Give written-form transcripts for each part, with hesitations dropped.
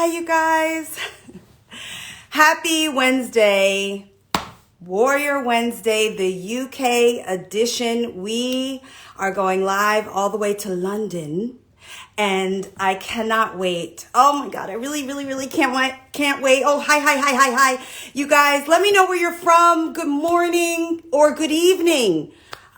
Hi, you guys. Happy Wednesday, Warrior Wednesday, the UK edition. We are going live all the way to London, and I cannot wait. Oh my God, I really can't wait. Oh, hi. You guys, let me know where you're from. Good morning or good evening.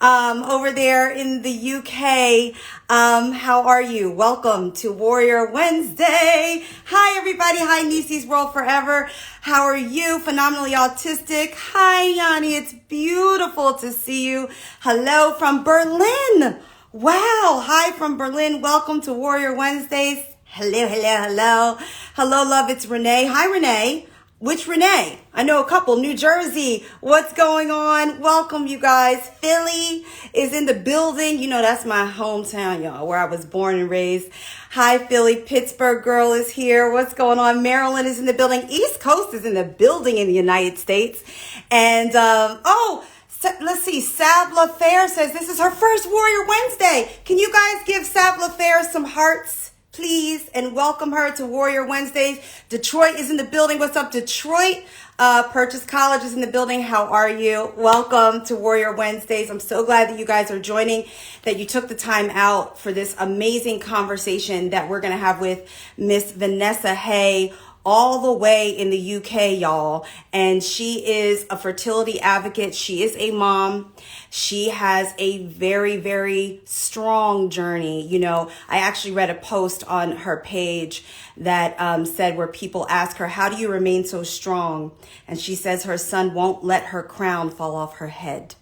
Over there in the UK. How are you? Welcome to Warrior Wednesday. Hi, everybody. Hi, Nisi's World Forever. How are you? Phenomenally autistic. Hi, Yanni. It's beautiful to see you. Hello from Berlin. Wow. Hi from Berlin. Welcome to Warrior Wednesdays. Hello. Hello, love. It's Renee. Hi, Renee. Which Renee? I know a couple. New Jersey. What's going on? Welcome, you guys. Philly is in the building. You know, that's my hometown, y'all, where I was born and raised. Hi, Philly. Pittsburgh girl is here. What's going on? Maryland is in the building. East Coast is in the building in the United States. And, let's see. Sav LaFair says this is her first Warrior Wednesday. Can you guys give Sav LaFair some hearts, please, and welcome her to Warrior Wednesdays. Detroit is in the building. What's up, Detroit? Purchase College is in the building. How are you? Welcome to Warrior Wednesdays. I'm so glad that you guys are joining, that you took the time out for this amazing conversation that we're going to have with Miss Vanessa Haye, all the way in the UK, y'all. And she is a fertility advocate. She is a mom. She has a very strong journey. You know, I actually read a post on her page that said, where people ask her, how do you remain so strong? And she says her son won't let her crown fall off her head.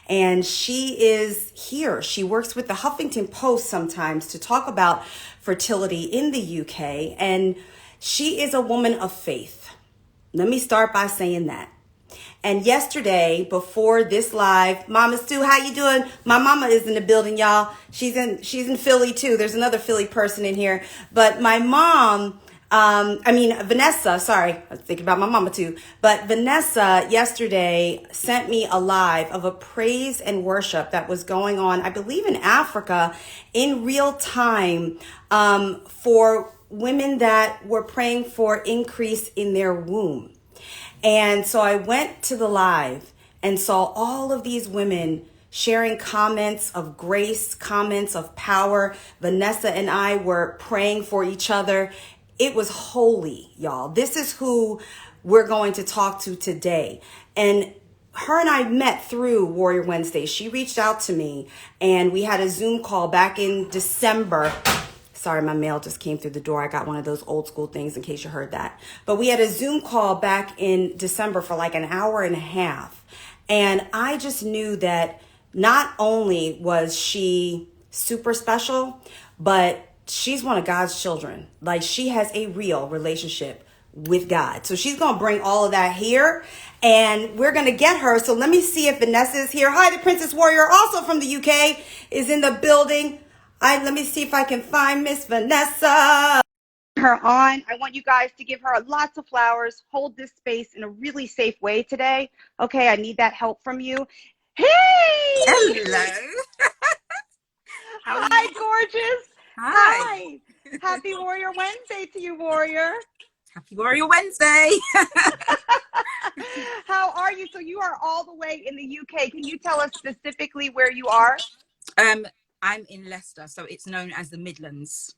And she is here. She works with the Huffington Post sometimes to talk about fertility in the UK. And she is a woman of faith. Let me start by saying that. And yesterday, before this live, Mama Stu, how you doing? My mama is in the building, y'all. She's in Philly too. There's another Philly person in here. But my mom, Vanessa, sorry, I was thinking about my mama too. But Vanessa yesterday sent me a live of a praise and worship that was going on, I believe in Africa, in real time, for women that were praying for increase in their womb. And so I went to the live and saw all of these women sharing comments of grace, comments of power. Vanessa and I were praying for each other. It was holy, y'all. This is who we're going to talk to today. And her and I met through Warrior Wednesday. She reached out to me and we had a Zoom call back in December. Sorry, my mail just came through the door. I got one of those old school things in case you heard that. But we had a Zoom call back in December for like an hour and a half. And I just knew that not only was she super special, but she's one of God's children. Like, she has a real relationship with God. So she's going to bring all of that here and we're going to get her. So let me see if Vanessa is here. Hi, the Princess Warrior, also from the UK, is in the building. Let me see if I can find Miss Vanessa. Her on. I want you guys to give her lots of flowers. Hold this space in a really safe way today. Okay, I need that help from you. Hey! Hello. Hi, gorgeous. Hi. Happy Warrior Wednesday to you, Warrior. Happy Warrior Wednesday. How are you? So you are all the way in the UK. Can you tell us specifically where you are? I'm in Leicester, so it's known as the Midlands.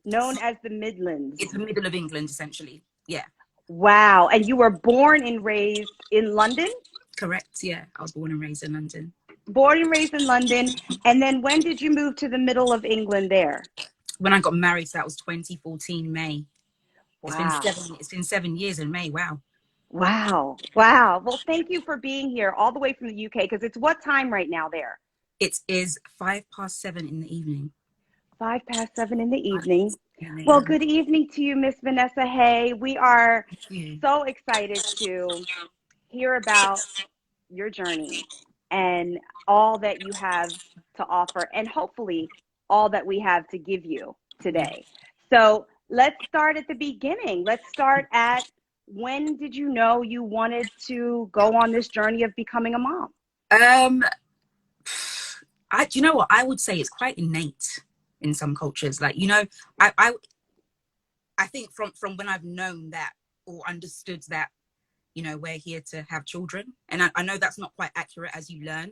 Known as the Midlands. It's the middle of England, essentially. Yeah. Wow. And you were born and raised in London? Correct. Yeah. I was born and raised in London. Born and raised in London. And then when did you move to the middle of England there? When I got married, so that was 2014 May. Wow. It's been 7 years in May. Wow. Wow. Well, thank you for being here all the way from the UK, because it's what time right now there? It is 7:05 in the evening. 7:05 in the evening. Well, good evening to you, Miss Vanessa Haye. We are so excited to hear about your journey and all that you have to offer, and hopefully all that we have to give you today. So let's start at the beginning. Let's start at, when did you know you wanted to go on this journey of becoming a mom? Do you know what? I would say it's quite innate in some cultures. Like, you know, I I think from when I've known that or understood that, you know, we're here to have children. And I know that's not quite accurate as you learn,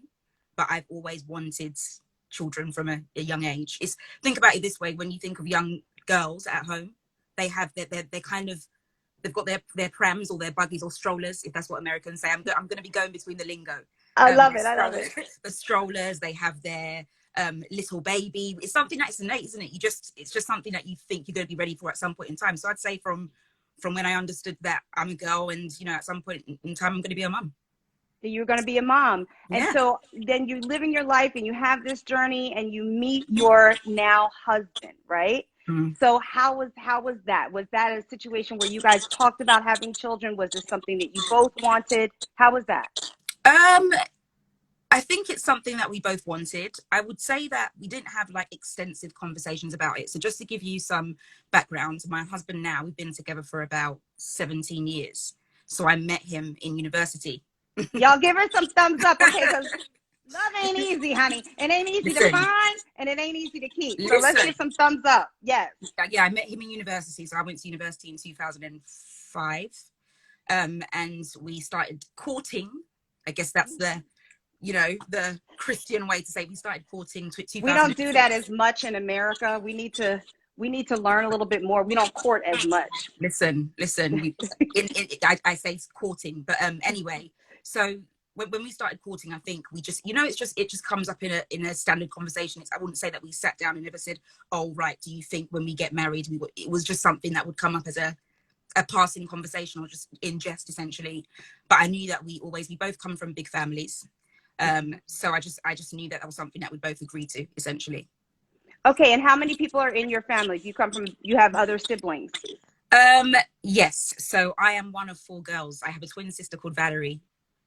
but I've always wanted children from a young age. Think about it this way: when you think of young girls at home, they have they're kind of, they've got their prams or their buggies or strollers, if that's what Americans say. I'm going to be going between the lingo. I love it. I love it. The strollers, they have their little baby. It's something that's innate, isn't it? It's just something that you think you're going to be ready for at some point in time. So I'd say from when I understood that I'm a girl, and you know, at some point in time I'm going to be a mum. You're going to be a mom. And Yeah. so then you're living your life and you have this journey and you meet your now husband, right? Mm. So how was that? Was that a situation where you guys talked about having children? Was this something that you both wanted? How was that? I think it's something that we both wanted. I would say that we didn't have like extensive conversations about it. So just to give you some background, my husband now, we've been together for about 17 years. So I met him in university. Y'all give her some thumbs up, okay? Because love ain't easy, honey. It ain't easy to find, and it ain't easy to keep. So let's give some thumbs up. Yes. Yeah, I met him in university. So I went to university in 2005. And we started courting. I guess that's the, you know, the Christian way to say we started courting. We don't do that as much in America. We need to learn a little bit more. We don't court as much. Listen. I say courting, but anyway. So when we started courting, I think we just, you know, it just comes up in a standard conversation. I wouldn't say that we sat down and never said, oh, right, do you think when we get married, it was just something that would come up as a passing conversation or just in jest, essentially. But I knew that we both come from big families. So I just knew that was something that we both agreed to, essentially. Okay, and how many people are in your family? You have other siblings? Yes. So I am one of 4 girls. I have a twin sister called Valerie.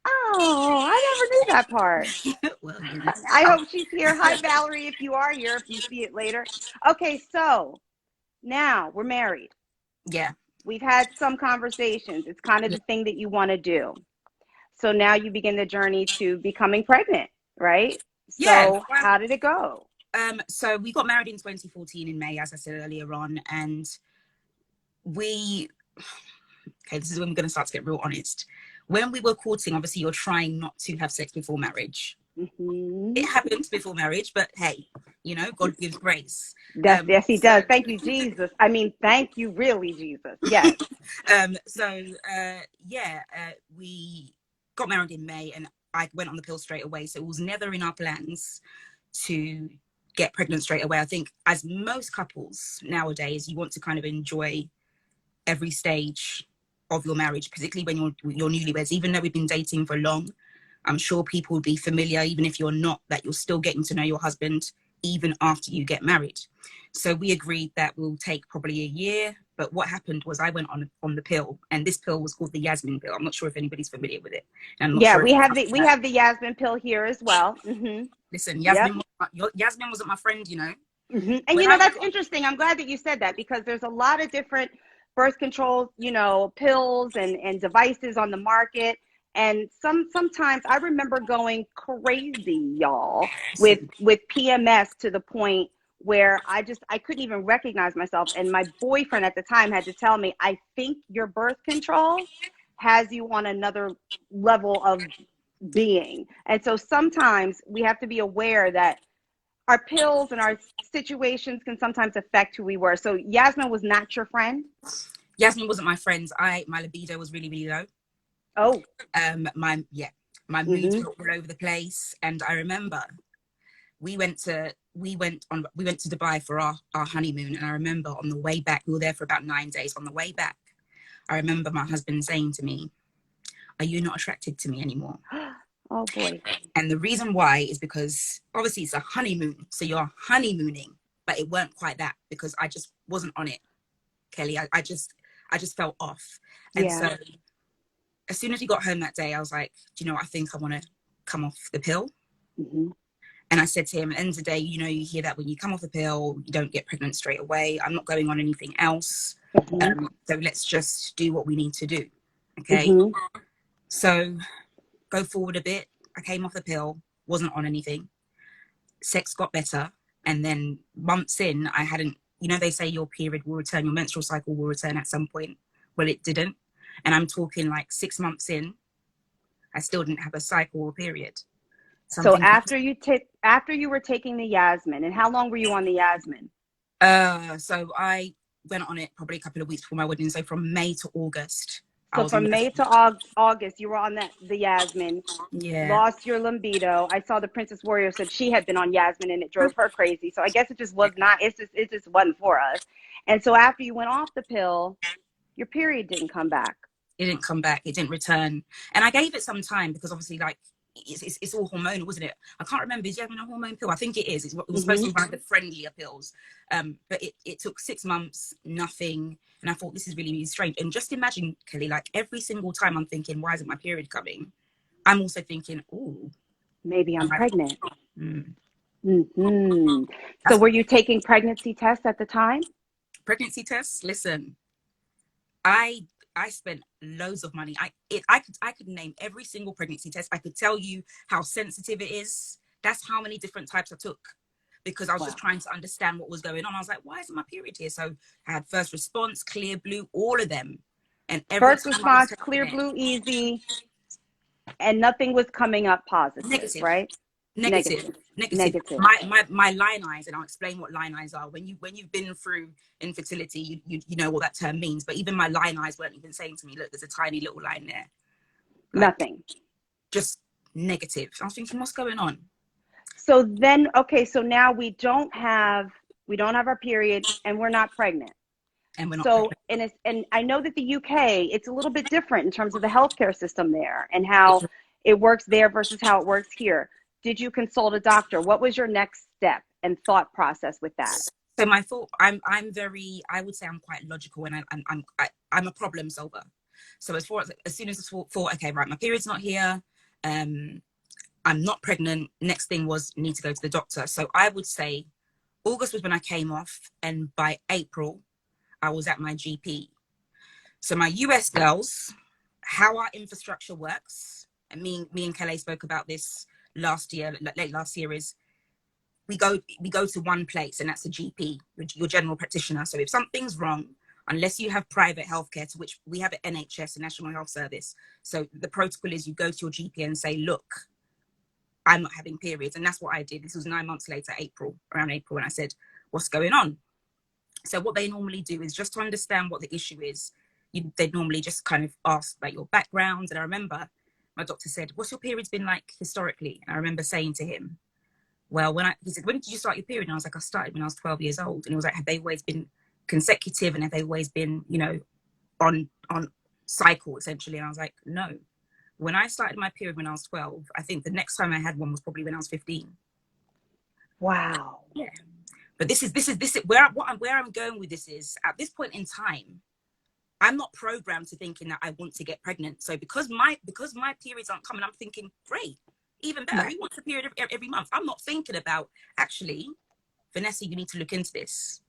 Oh, I never knew that part. Well, I hope she's here. Hi, Valerie, if you are here, if you see it later. Okay, so now we're married. Yeah. We've had some conversations. It's kind of the thing that you want to do. So now you begin the journey to becoming pregnant, right? Yeah. So how did it go? So we got married in 2014 in May, as I said earlier on, and this is when we're going to start to get real honest. When we were courting, obviously you're trying not to have sex before marriage. Mm-hmm. It happens before marriage, but hey, you know, God gives grace. Yes, he does. Thank you, Jesus. I mean, thank you, really, Jesus. Yes. We got married in May, and I went on the pill straight away. So it was never in our plans to get pregnant straight away. I think as most couples nowadays, you want to kind of enjoy every stage of your marriage, particularly when you're newlyweds. Even though we've been dating for long, I'm sure people will be familiar, even if you're not, that you're still getting to know your husband even after you get married. So we agreed that we'll take probably a year. But what happened was I went on the pill, and this pill was called the Yasmin pill. I'm not sure if anybody's familiar with it. We have the Yasmin pill here as well. Mm-hmm. Listen, Yasmin wasn't my friend, you know. Mm-hmm. And you know, that's interesting. I'm glad that you said that, because there's a lot of different birth control, you know, pills and devices on the market. And sometimes I remember going crazy, y'all, with PMS, to the point where I couldn't even recognize myself. And my boyfriend at the time had to tell me, I think your birth control has you on another level of being. And so sometimes we have to be aware that our pills and our situations can sometimes affect who we were. So Yasmin was not your friend? Yasmin wasn't my friend. My libido was really, really low. Oh. My moods were all over the place. And I remember we went to Dubai for our honeymoon. And I remember on the way back, we were there for about 9 days. On the way back, I remember my husband saying to me, "Are you not attracted to me anymore?" Oh boy. And the reason why is because obviously it's a honeymoon. So you're honeymooning, but it weren't quite that, because I just wasn't on it, Kelly. I just felt off. And so as soon as we got home that day, I was like, do you know what? I think I want to come off the pill. Mm-hmm. And I said to him, at the end of the day, you know, you hear that when you come off the pill, you don't get pregnant straight away. I'm not going on anything else. Mm-hmm. So let's just do what we need to do. Okay. Mm-hmm. So go forward a bit. I came off the pill, wasn't on anything. Sex got better. And then months in, I hadn't you know, they say your period will return, your menstrual cycle will return at some point. Well, it didn't. And I'm talking like 6 months in, I still didn't have a cycle or period. So Something. after you were taking the Yasmin, and how long were you on the Yasmin? So I went on it probably a couple of weeks before my wedding. So from May to August. So from May to August, you were on the Yasmin. Yeah. Lost your libido. I saw the Princess Warrior said she had been on Yasmin and it drove her crazy. So I guess it just was not. It just wasn't for us. And so after you went off the pill, your period didn't come back. It didn't come back. It didn't return. And I gave it some time because obviously, like, it's all hormonal, wasn't it? I can't remember. Is Yasmin a hormone pill? I think it is. It was supposed to be one of the friendlier pills. But it took 6 months, nothing. And I thought, this is really, really strange. And just imagine, Kelly, like every single time I'm thinking, why isn't my period coming? I'm also thinking, oh, maybe I'm pregnant. Mm. So were you taking pregnancy tests at the time? Pregnancy tests? Listen, I spent loads of money. I could name every single pregnancy test. I could tell you how sensitive it is. That's how many different types I took, because I was just trying to understand what was going on. I was like, why isn't my period here? So I had first response, clear blue, all of them. And first response, clear blue, easy, and nothing was coming up positive. Negative. Right? Negative. My line eyes, and I'll explain what line eyes are. When you've been through infertility, you know what that term means. But even my line eyes weren't even saying to me, look, there's a tiny little line there. Like, nothing. Just negative. I was thinking, what's going on? So then, okay, so now we don't have our period and we're not pregnant. And we're not pregnant. And I know that the UK, it's a little bit different in terms of the healthcare system there and how it works there versus how it works here. Did you consult a doctor? What was your next step and thought process with that? So my thought, I would say I'm quite logical, and I'm a problem solver. So as soon as I thought, okay, right, my period's not here, I'm not pregnant. Next thing was need to go to the doctor. So I would say August was when I came off, and by April, I was at my GP. So my US girls, how our infrastructure works, and me and Kelly spoke about this late last year, is we go to one place, and that's a GP, your general practitioner. So if something's wrong, unless you have private healthcare, to which we have at NHS, the National Health Service. So the protocol is you go to your GP and say, look, I'm not having periods. And that's what I did. This was 9 months later, around April, and I said, what's going on? So what they normally do is, just to understand what the issue is, they normally just kind of ask like your background. And I remember my doctor said, what's your periods been like historically? And I remember saying to him, well, he said, when did you start your period? And I was like, I started when I was 12 years old. And he was like, have they always been consecutive? And have they always been, on cycle, essentially? And I was like, no. When I started my period when I was 12, I think the next time I had one was probably when I was 15. Wow. Yeah. But this is where I'm going with this is, at this point in time, I'm not programmed to thinking that I want to get pregnant. So because my periods aren't coming, I'm thinking, great, even better. Who wants a period every month? I'm not thinking about, actually, Vanessa, you need to look into this.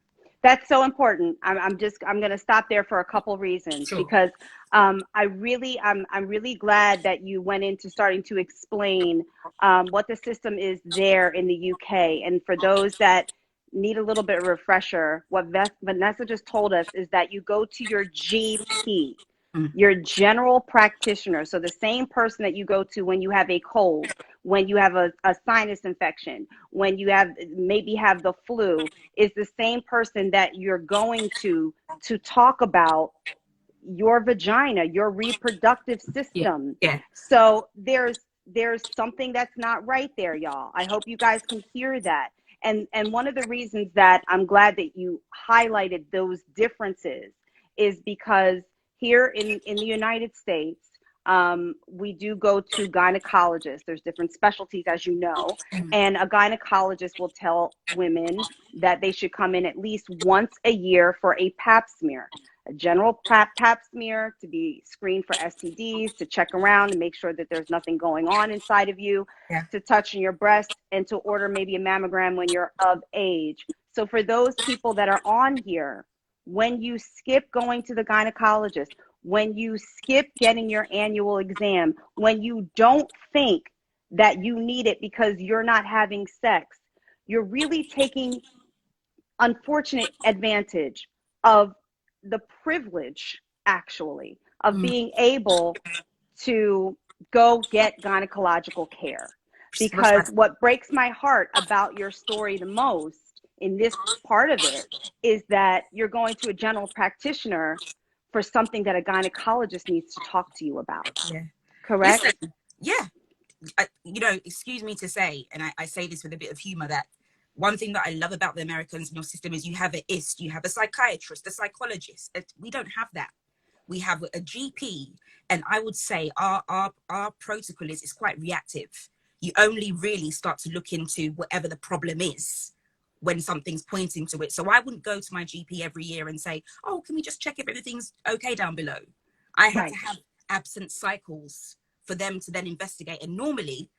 That's so important. I'm going to stop there for a couple reasons, because I'm really glad that you went into starting to explain what the system is there in the UK. And for those that need a little bit of refresher, what Vanessa just told us is that you go to your GP, your general practitioner. So the same person that you go to when you have a cold, when you have a sinus infection, when you maybe have the flu, is the same person that you're going to talk about your vagina, your reproductive system. Yeah. So there's something that's not right there, y'all. I hope you guys can hear that. And one of the reasons that I'm glad that you highlighted those differences is because here in the United States, we do go to gynecologists. There's different specialties, as you know, and a gynecologist will tell women that they should come in at least once a year for a pap smear, a general pap smear, to be screened for STDs, to check around and make sure that there's nothing going on inside of you, to touch in your breast, and to order maybe a mammogram when you're of age. So for those people that are on here, when you skip going to the gynecologist, when you skip getting your annual exam, when you don't think that you need it because you're not having sex, you're really taking unfortunate advantage of the privilege, actually, of Mm. being able to go get gynecological care. Because Respect. what breaks my heart about your story the most in this part of it is that you're going to a general practitioner for something that a gynecologist needs to talk to you about. Yeah. Correct? Listen, yeah. You know, excuse me to say, and I say this with a bit of humor, that one thing that I love about the Americans in your system is you have an IST, you have a psychiatrist, a psychologist. We don't have that. We have a GP, and I would say our protocol is quite reactive. You only really start to look into whatever the problem is when something's pointing to it. So I wouldn't go to my GP every year and say, oh, can we just check if everything's okay down below? I had to have absent cycles for them to then investigate. And normally,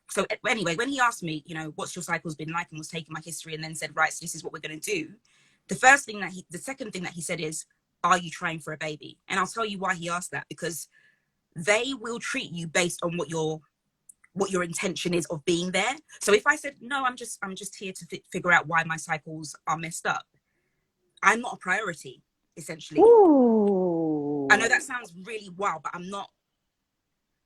so anyway, when he asked me, you know, what's your cycles been like, and was taking my history and then said, right, so this is what we're going to do. The second thing that he said is, are you trying for a baby? And I'll tell you why he asked that, because they will treat you based on what your intention is of being there. So if I said, no, I'm just here to figure out why my cycles are messed up, I'm not a priority, essentially. Ooh. I know that sounds really wild, but I'm not.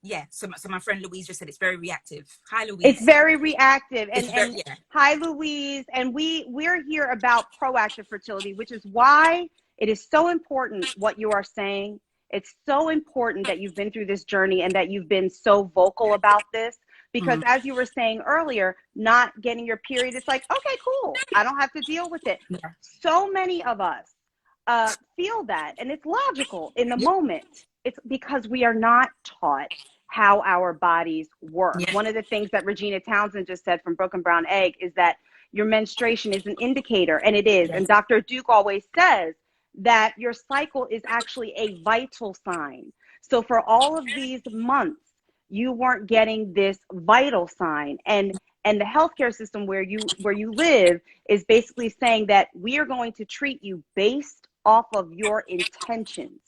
Yeah, so my friend Louise just said it's very reactive. Hi, Louise. It's very reactive. And yeah. Hi, Louise. And we're here about proactive fertility, which is why it is so important what you are saying. It's so important that you've been through this journey and that you've been so vocal about this, because as you were saying earlier, not getting your period, it's like, okay, cool, I don't have to deal with it. Yeah. So many of us feel that, and it's logical in the moment. It's because we are not taught how our bodies work. Yeah. One of the things that Regina Townsend just said from Broken Brown Egg is that your menstruation is an indicator, and it is. Yes. And Dr. Duke always says that your cycle is actually a vital sign. So for all of these months, you weren't getting this vital sign. And the healthcare system where you live is basically saying that we are going to treat you based off of your intentions,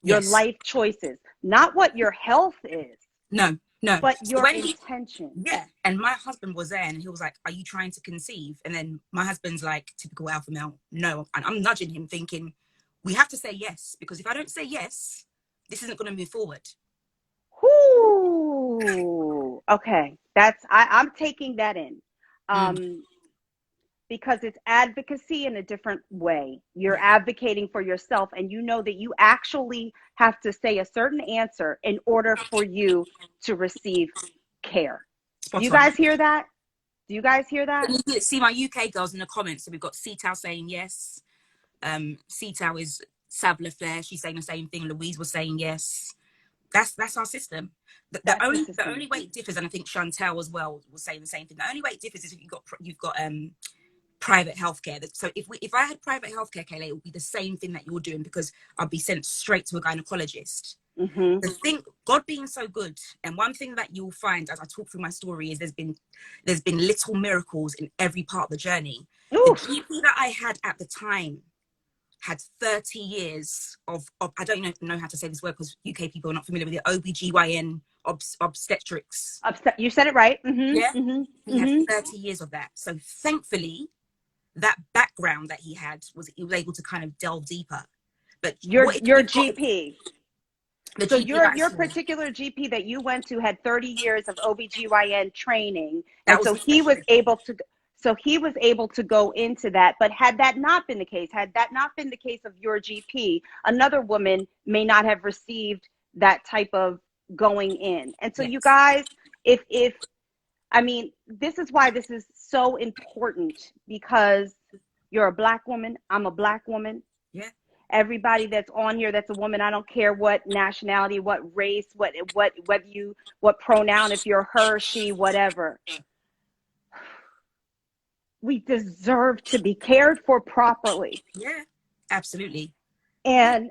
your life choices, not what your health is. No, but your intention. Yeah. And my husband was there and he was like, are you trying to conceive? And then my husband's like, typical alpha male, no. And I'm nudging him thinking, we have to say yes, because if I don't say yes, this isn't going to move forward. Ooh, okay. I'm taking that in. Because it's advocacy in a different way. You're advocating for yourself, and you know that you actually have to say a certain answer in order for you to receive care. Do you guys hear that? Do you guys hear that? You see my UK girls in the comments. So we've got Cetao saying yes. Cetao is Sabla Flair. She's saying the same thing. Louise was saying yes. That's our system. The only way it differs, and I think Chantel as well was saying the same thing. The only way it differs is if you've got private healthcare. So if I had private healthcare, Kayla, it would be the same thing that you're doing, because I'd be sent straight to a gynecologist. The thing, God being so good, and one thing that you'll find as I talk through my story is there's been little miracles in every part of the journey. Oof. The GP that I had at the time had 30 years of I don't even know how to say this word because UK people are not familiar with it, OBGYN, obstetrics. You said it right. He had 30 years of that. So thankfully, that background that he was able to kind of delve deeper. But your GP. So your particular GP that you went to had 30 years of OBGYN training. And so he was able to go into that. But had that not been the case of your GP, another woman may not have received that type of going in. And so you guys, I mean, this is why this is so important, because you're a Black woman. I'm a Black woman. Yeah. Everybody that's on here that's a woman, I don't care what nationality, what race, what pronoun, if you're her, she, whatever. We deserve to be cared for properly. Yeah, absolutely. And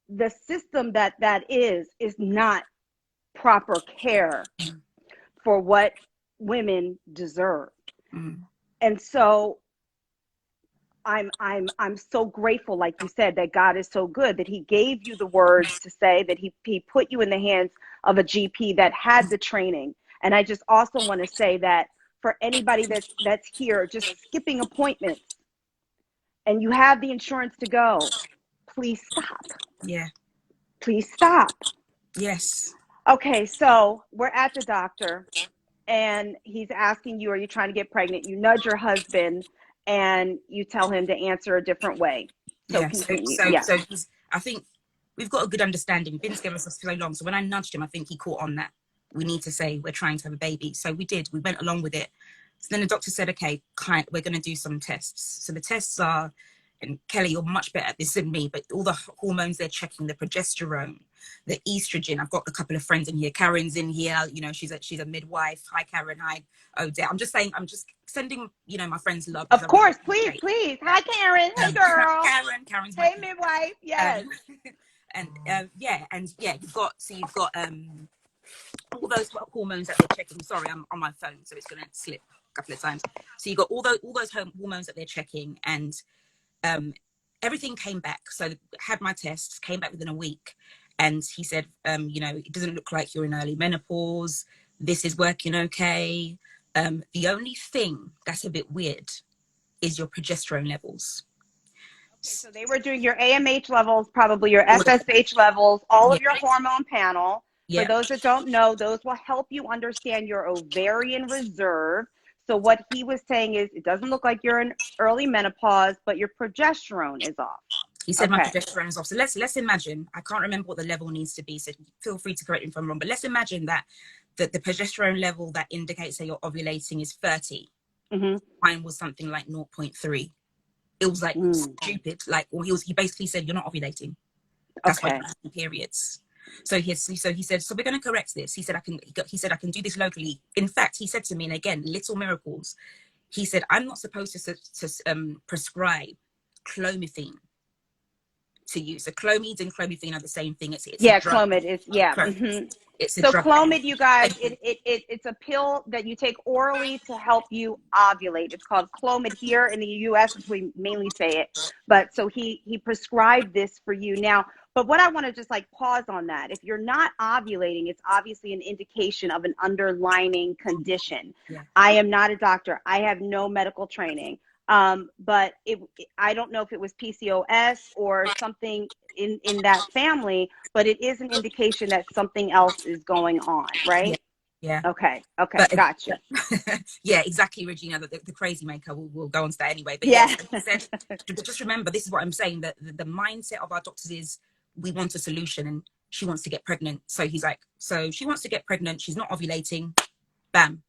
the system that is not proper care for what women deserve. And so I'm so grateful, like you said, that God is so good that he gave you the words to say, that he put you in the hands of a GP that had the training. And I just also want to say that for anybody that's here just skipping appointments, and you have the insurance to go, please stop. Yeah. Please stop. Yes. Okay, so we're at the doctor and he's asking you, are you trying to get pregnant? You nudge your husband and you tell him to answer a different way. So Yeah. continue. So Yeah. so he's, I think we've got a good understanding. We've been together for so long. So when I nudged him, I think he caught on that we need to say we're trying to have a baby. So we did. We went along with it. So then the doctor said, okay, we're going to do some tests. So the tests are, and Kelly, you're much better at this than me, but all the hormones they're checking, the progesterone, the estrogen. I've got a couple of friends in here. Karen's in here. You know, she's a midwife. Hi, Karen. Hi, Odette. I'm just saying, I'm just sending, you know, my friends love. Of course, please, please. Hi, Karen. Hey, girl. Karen's hey, midwife. Yes. Yeah, and yeah, you've got all those hormones that they're checking. Sorry, I'm on my phone, so it's going to slip a couple of times. So you got all those hormones that they're checking, and everything came back. So I had my tests, came back within a week, and he said, you know, it doesn't look like you're in early menopause. This is working okay. The only thing that's a bit weird is your progesterone levels. Okay, so they were doing your AMH levels, probably your FSH levels, all of your hormone panel. For those that don't know, those will help you understand your ovarian reserve. So what he was saying is it doesn't look like you're in early menopause, but your progesterone is off. He said my progesterone is off. So let's imagine, I can't remember what the level needs to be, so feel free to correct me if I'm wrong, but let's imagine that the progesterone level that indicates that you're ovulating is 30. Mine was something like 0.3. It was like stupid. Like, well, he basically said, you're not ovulating. That's why you're having periods. So he said, so we're going to correct this. He said, I can do this locally. In fact, he said to me, and again, little miracles. He said, I'm not supposed to prescribe clomiphene to you. So clomid and clomiphene are the same thing. It's a drug. Clomid is, It's a so drug. Clomid, you guys, it's a pill that you take orally to help you ovulate. It's called Clomid here in the U.S. We mainly say it, but so he prescribed this for you now. But what I want to just like pause on that. If you're not ovulating, it's obviously an indication of an underlying condition. I am not a doctor. I have no medical training. But I don't know if it was PCOS or something in that family, but it is an indication that something else is going on, right? Yeah. Okay. Gotcha. Yeah, exactly, Regina. The crazy maker will go on to that anyway. But yeah, he said, just remember, this is what I'm saying, that the mindset of our doctors is we want a solution and she wants to get pregnant. So he's like, so she wants to get pregnant. She's not ovulating. Bam.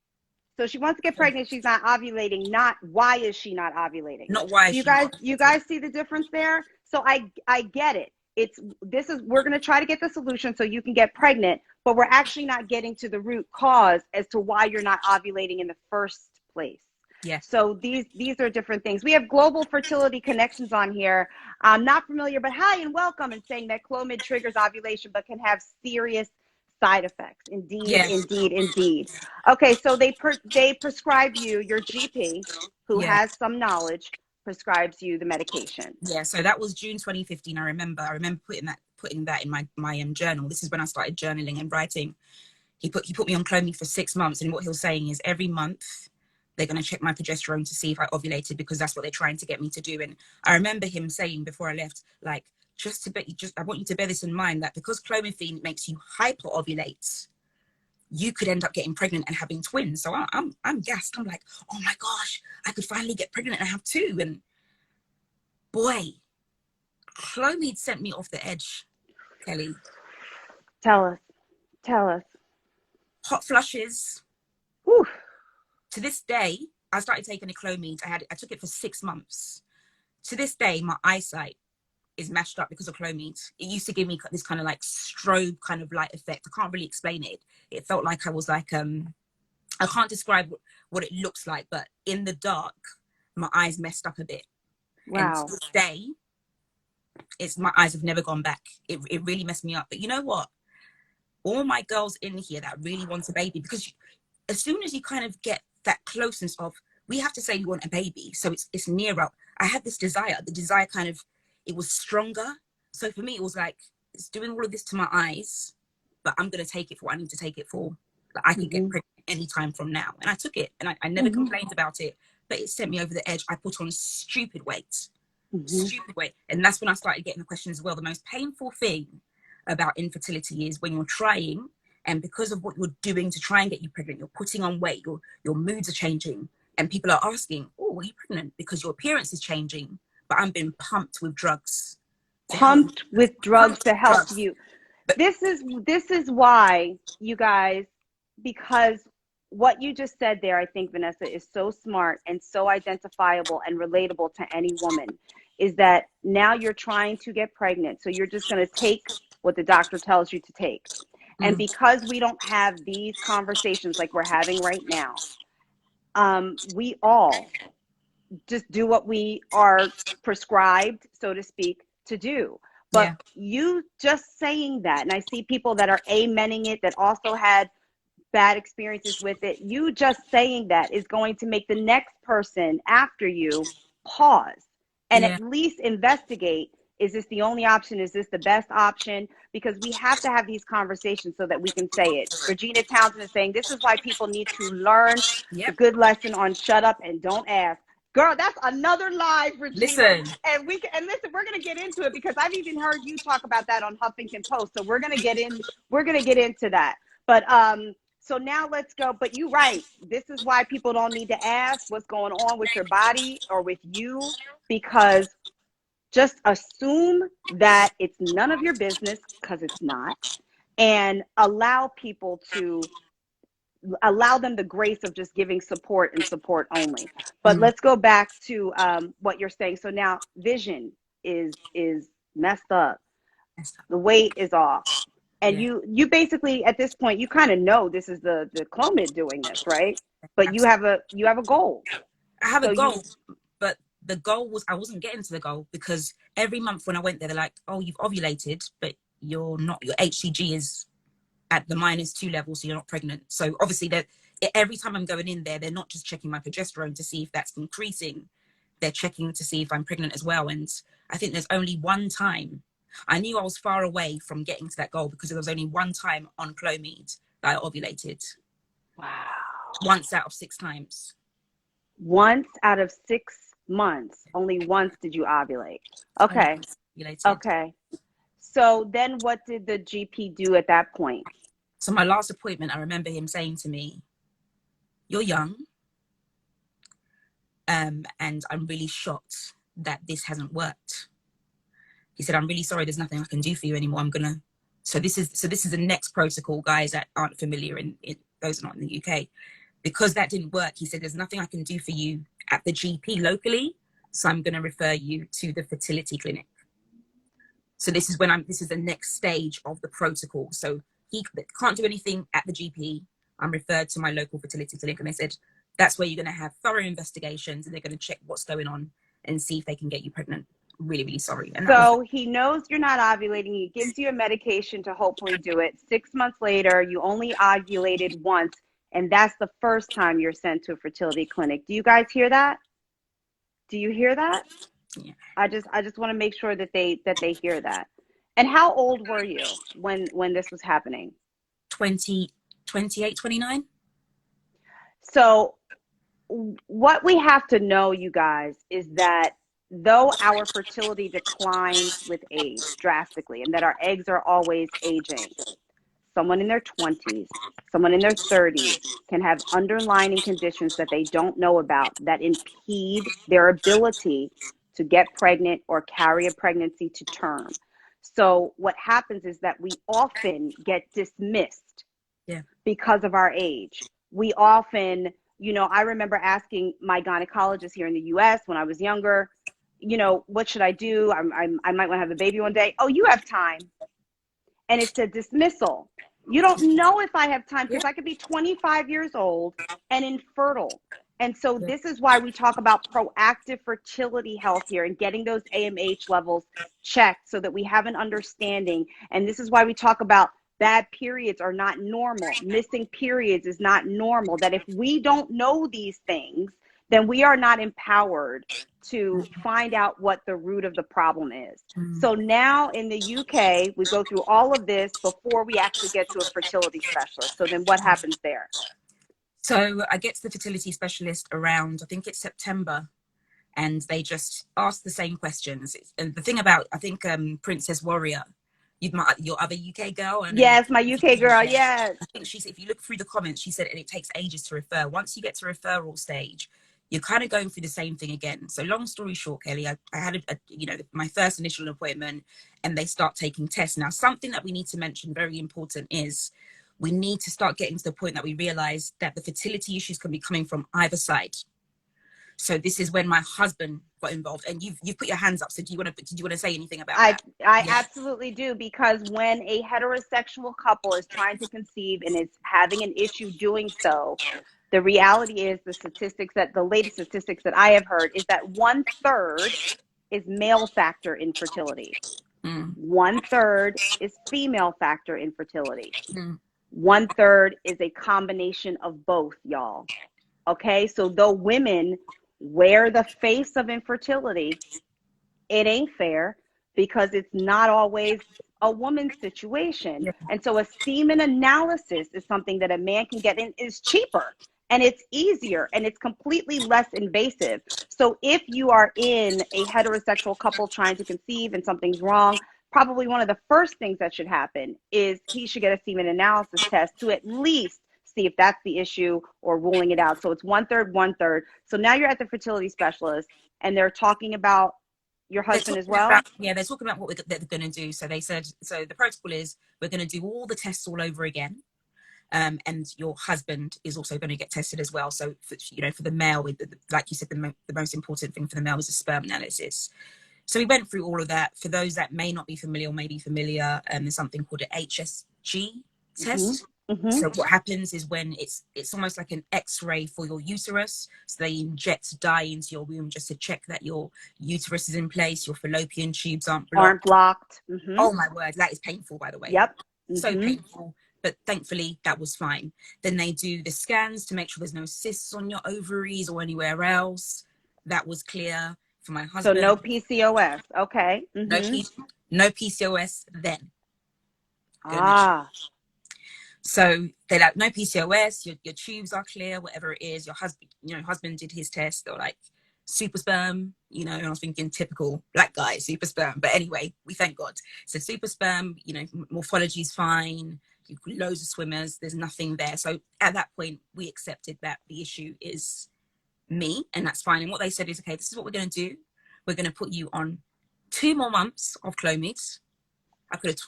So she wants to get pregnant. She's not ovulating. Not why is she not ovulating? Not why. You guys see the difference there? So I get it. We're going to try to get the solution so you can get pregnant, but we're actually not getting to the root cause as to why you're not ovulating in the first place. Yes. So these are different things. We have Global Fertility Connections on here. I'm not familiar, but hi and welcome, and saying that Clomid triggers ovulation but can have serious side effects. Indeed. Okay, so they prescribe you, your GP, who has some knowledge, prescribes you the medication. Yeah, so that was June 2015. I remember putting that in my journal. This is when I started journaling and writing. He put me on Clomid for 6 months, and what he was saying is every month they're going to check my progesterone to see if I ovulated, because that's what they're trying to get me to do. And I remember him saying before I left, like, I want you to bear this in mind, that because clomiphene makes you hyper-ovulate, you could end up getting pregnant and having twins. So I'm gassed. I'm like, oh my gosh, I could finally get pregnant and have two. And boy, Clomid sent me off the edge, Kelly. Tell us. Hot flushes. Whew. To this day, I started taking a Clomid. I took it for 6 months. To this day, my eyesight is mashed up because of Clomid. It used to give me this kind of like strobe kind of light effect. I can't really explain it. It felt like I was like, I can't describe what it looks like, but in the dark, my eyes messed up a bit. Wow. And to this day, my eyes have never gone back. It really messed me up. But you know what? All my girls in here that really want a baby, because as soon as you kind of get that closeness of, we have to say you want a baby, so it's nearer. I had this desire. The desire kind of, it was stronger. So for me, it was like, it's doing all of this to my eyes, but I'm going to take it for what I need to take it for. Like, I can get pregnant any time from now. And I took it, and I never complained about it, but it sent me over the edge. I put on stupid weight. Mhm. stupid way. And that's when I started getting the question as well. The most painful thing about infertility is when you're trying, and because of what you're doing to try and get you pregnant, you're putting on weight, your moods are changing, and people are asking, oh, are you pregnant? Because your appearance is changing, but I'm being pumped with drugs to help me. Pumped with drugs Pumped to with help drugs. you. But This is why, you guys, because what you just said there, I think, Vanessa, is so smart and so identifiable and relatable to any woman, is that now you're trying to get pregnant. So you're just going to take what the doctor tells you to take. And because we don't have these conversations like we're having right now, we all just do what we are prescribed, so to speak, to do. But yeah, you just saying that, and I see people that are amening it that also had bad experiences with it. You just saying that is going to make the next person after you pause and yeah, at least investigate. Is this the only option? Is this the best option? Because we have to have these conversations so that we can say it. Regina Townsend is saying this is why people need to learn the yep. good lesson on shut up and don't ask. Girl, that's another live, Regina. Listen, And listen, we're gonna get into it because I've even heard you talk about that on Huffington Post. So we're gonna get into that. But so now let's go. But you're right. This is why people don't need to ask what's going on with your body or with you, because just assume that it's none of your business, because it's not, and allow them the grace of just giving support and support only. But let's go back to what you're saying. So now vision is messed up. The weight is off. And yeah, you basically at this point you kind of know this is the Clomid doing this, right? But you absolutely. have a goal. I have a So you goal, but the goal was I wasn't getting to the goal because every month when I went there, they're like, "Oh, you've ovulated, but you're not. Your HCG is at the -2 level, so you're not pregnant." So obviously, that every time I'm going in there, they're not just checking my progesterone to see if that's increasing; they're checking to see if I'm pregnant as well. And I think there's only one time I knew I was far away from getting to that goal because there was only one time on Clomid that I ovulated, wow. once out of 6 times. Once out of 6 months, only once did you ovulate. Only Okay. once ovulated. Okay. So then what did the GP do at that point? So my last appointment, I remember him saying to me, "You're young, and I'm really shocked that this hasn't worked." He said, "I'm really sorry. There's nothing I can do for you anymore. I'm gonna." So this is the next protocol, guys that aren't familiar in those are not in the UK. Because that didn't work, he said, "There's nothing I can do for you at the GP locally, so I'm going to refer you to the fertility clinic." So this is the next stage of the protocol. So he can't do anything at the GP. I'm referred to my local fertility clinic, and they said that's where you're going to have thorough investigations, and they're going to check what's going on and see if they can get you pregnant. Really, really sorry. And that was So he knows you're not ovulating. He gives you a medication to hopefully do it. 6 months later, you only ovulated once, and that's the first time you're sent to a fertility clinic. Do you guys hear that? Do you hear that? yeah, I just want to make sure that they hear that. And how old were you when this was happening? 20, 28, 29. So what we have to know, you guys, is that though our fertility declines with age drastically and that our eggs are always aging, someone in their 20s, someone in their 30s can have underlying conditions that they don't know about that impede their ability to get pregnant or carry a pregnancy to term. So what happens is that we often get dismissed Yeah, because of our age. We often, I remember asking my gynecologist here in the US when I was younger, what should I do? I might want to have a baby one day. Oh, you have time. And it's a dismissal. You don't know if I have time yeah, because I could be 25 years old and infertile. And so yeah. this is why we talk about proactive fertility health here and getting those AMH levels checked so that we have an understanding. And this is why we talk about bad periods are not normal. Missing periods is not normal. That if we don't know these things, then we are not empowered to find out what the root of the problem is. So now in the UK, we go through all of this before we actually get to a fertility specialist. So then what happens there? So I get to the fertility specialist around, I think it's September. and they just ask the same questions. And the thing about, I think, Princess Warrior, your other UK girl, and Yes, my UK girl. Yes. I think she said, if you look through the comments, she said, and it takes ages to refer. Once you get to referral stage, you're kind of going through the same thing again. So long story short, Kelly, I had my first initial appointment, and they start taking tests. Now, something that we need to mention, very important, is we need to start getting to the point that we realize that the fertility issues can be coming from either side. So this is when my husband got involved, and you've put your hands up. So did you want to say anything about that? I absolutely do, because when a heterosexual couple is trying to conceive and is having an issue doing so, the reality is the latest statistics that I have heard is that 1/3 is male factor infertility. 1/3 is female factor infertility. 1/3 is a combination of both, y'all. Okay, so though women wear the face of infertility, it ain't fair, because it's not always a woman's situation. And so a semen analysis is something that a man can get, and is cheaper, and it's easier, and it's completely less invasive. So if you are in a heterosexual couple trying to conceive and something's wrong, probably one of the first things that should happen is he should get a semen analysis test to at least see if that's the issue, or ruling it out. So it's 1/3, 1/3. So now you're at the fertility specialist, and they're talking about your husband as well? They're talking about what they're going to do. So they said, so the protocol is we're going to do all the tests all over again. And your husband is also going to get tested as well. So, for the male, like you said, the most important thing for the male is a sperm analysis. So we went through all of that. For those that may not be familiar or may be familiar, there's something called an HSG test. So what happens is when it's almost like an X-ray for your uterus. So they inject dye into your womb just to check that your uterus is in place, your fallopian tubes aren't blocked. Oh my word, that is painful, by the way. Yep. So painful. But thankfully that was fine. Then they do the scans to make sure there's no cysts on your ovaries or anywhere else. That was clear for my husband. So no PCOS. Okay. No PCOS then. So they're like, no PCOS, your tubes are clear, whatever it is. Your husband did his test. They're like, super sperm, and I was thinking typical black guy, super sperm. But anyway, we thank God. So super sperm, morphology is fine. You've got loads of swimmers. There's nothing there. So at that point, we accepted that the issue is me, and that's fine. And what they said is, okay, this is what we're going to do. We're going to put you on 2 more months of Clomid. I could have.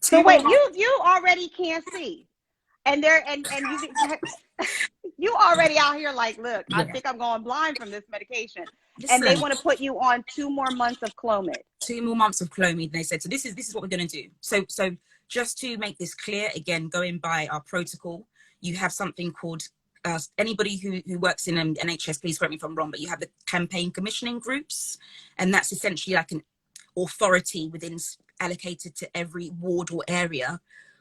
So wait, you already can't see, and you already out here like, look, I think I'm going blind from this medication. Listen, and they want to put you on 2 more months of Clomid. 2 more months of Clomid. And they said, so this is what we're going to do. So just to make this clear, again, going by our protocol, you have something called anybody who works in NHS, please correct me if I'm wrong, but you have the campaign commissioning groups, and that's essentially like an authority allocated to every ward or area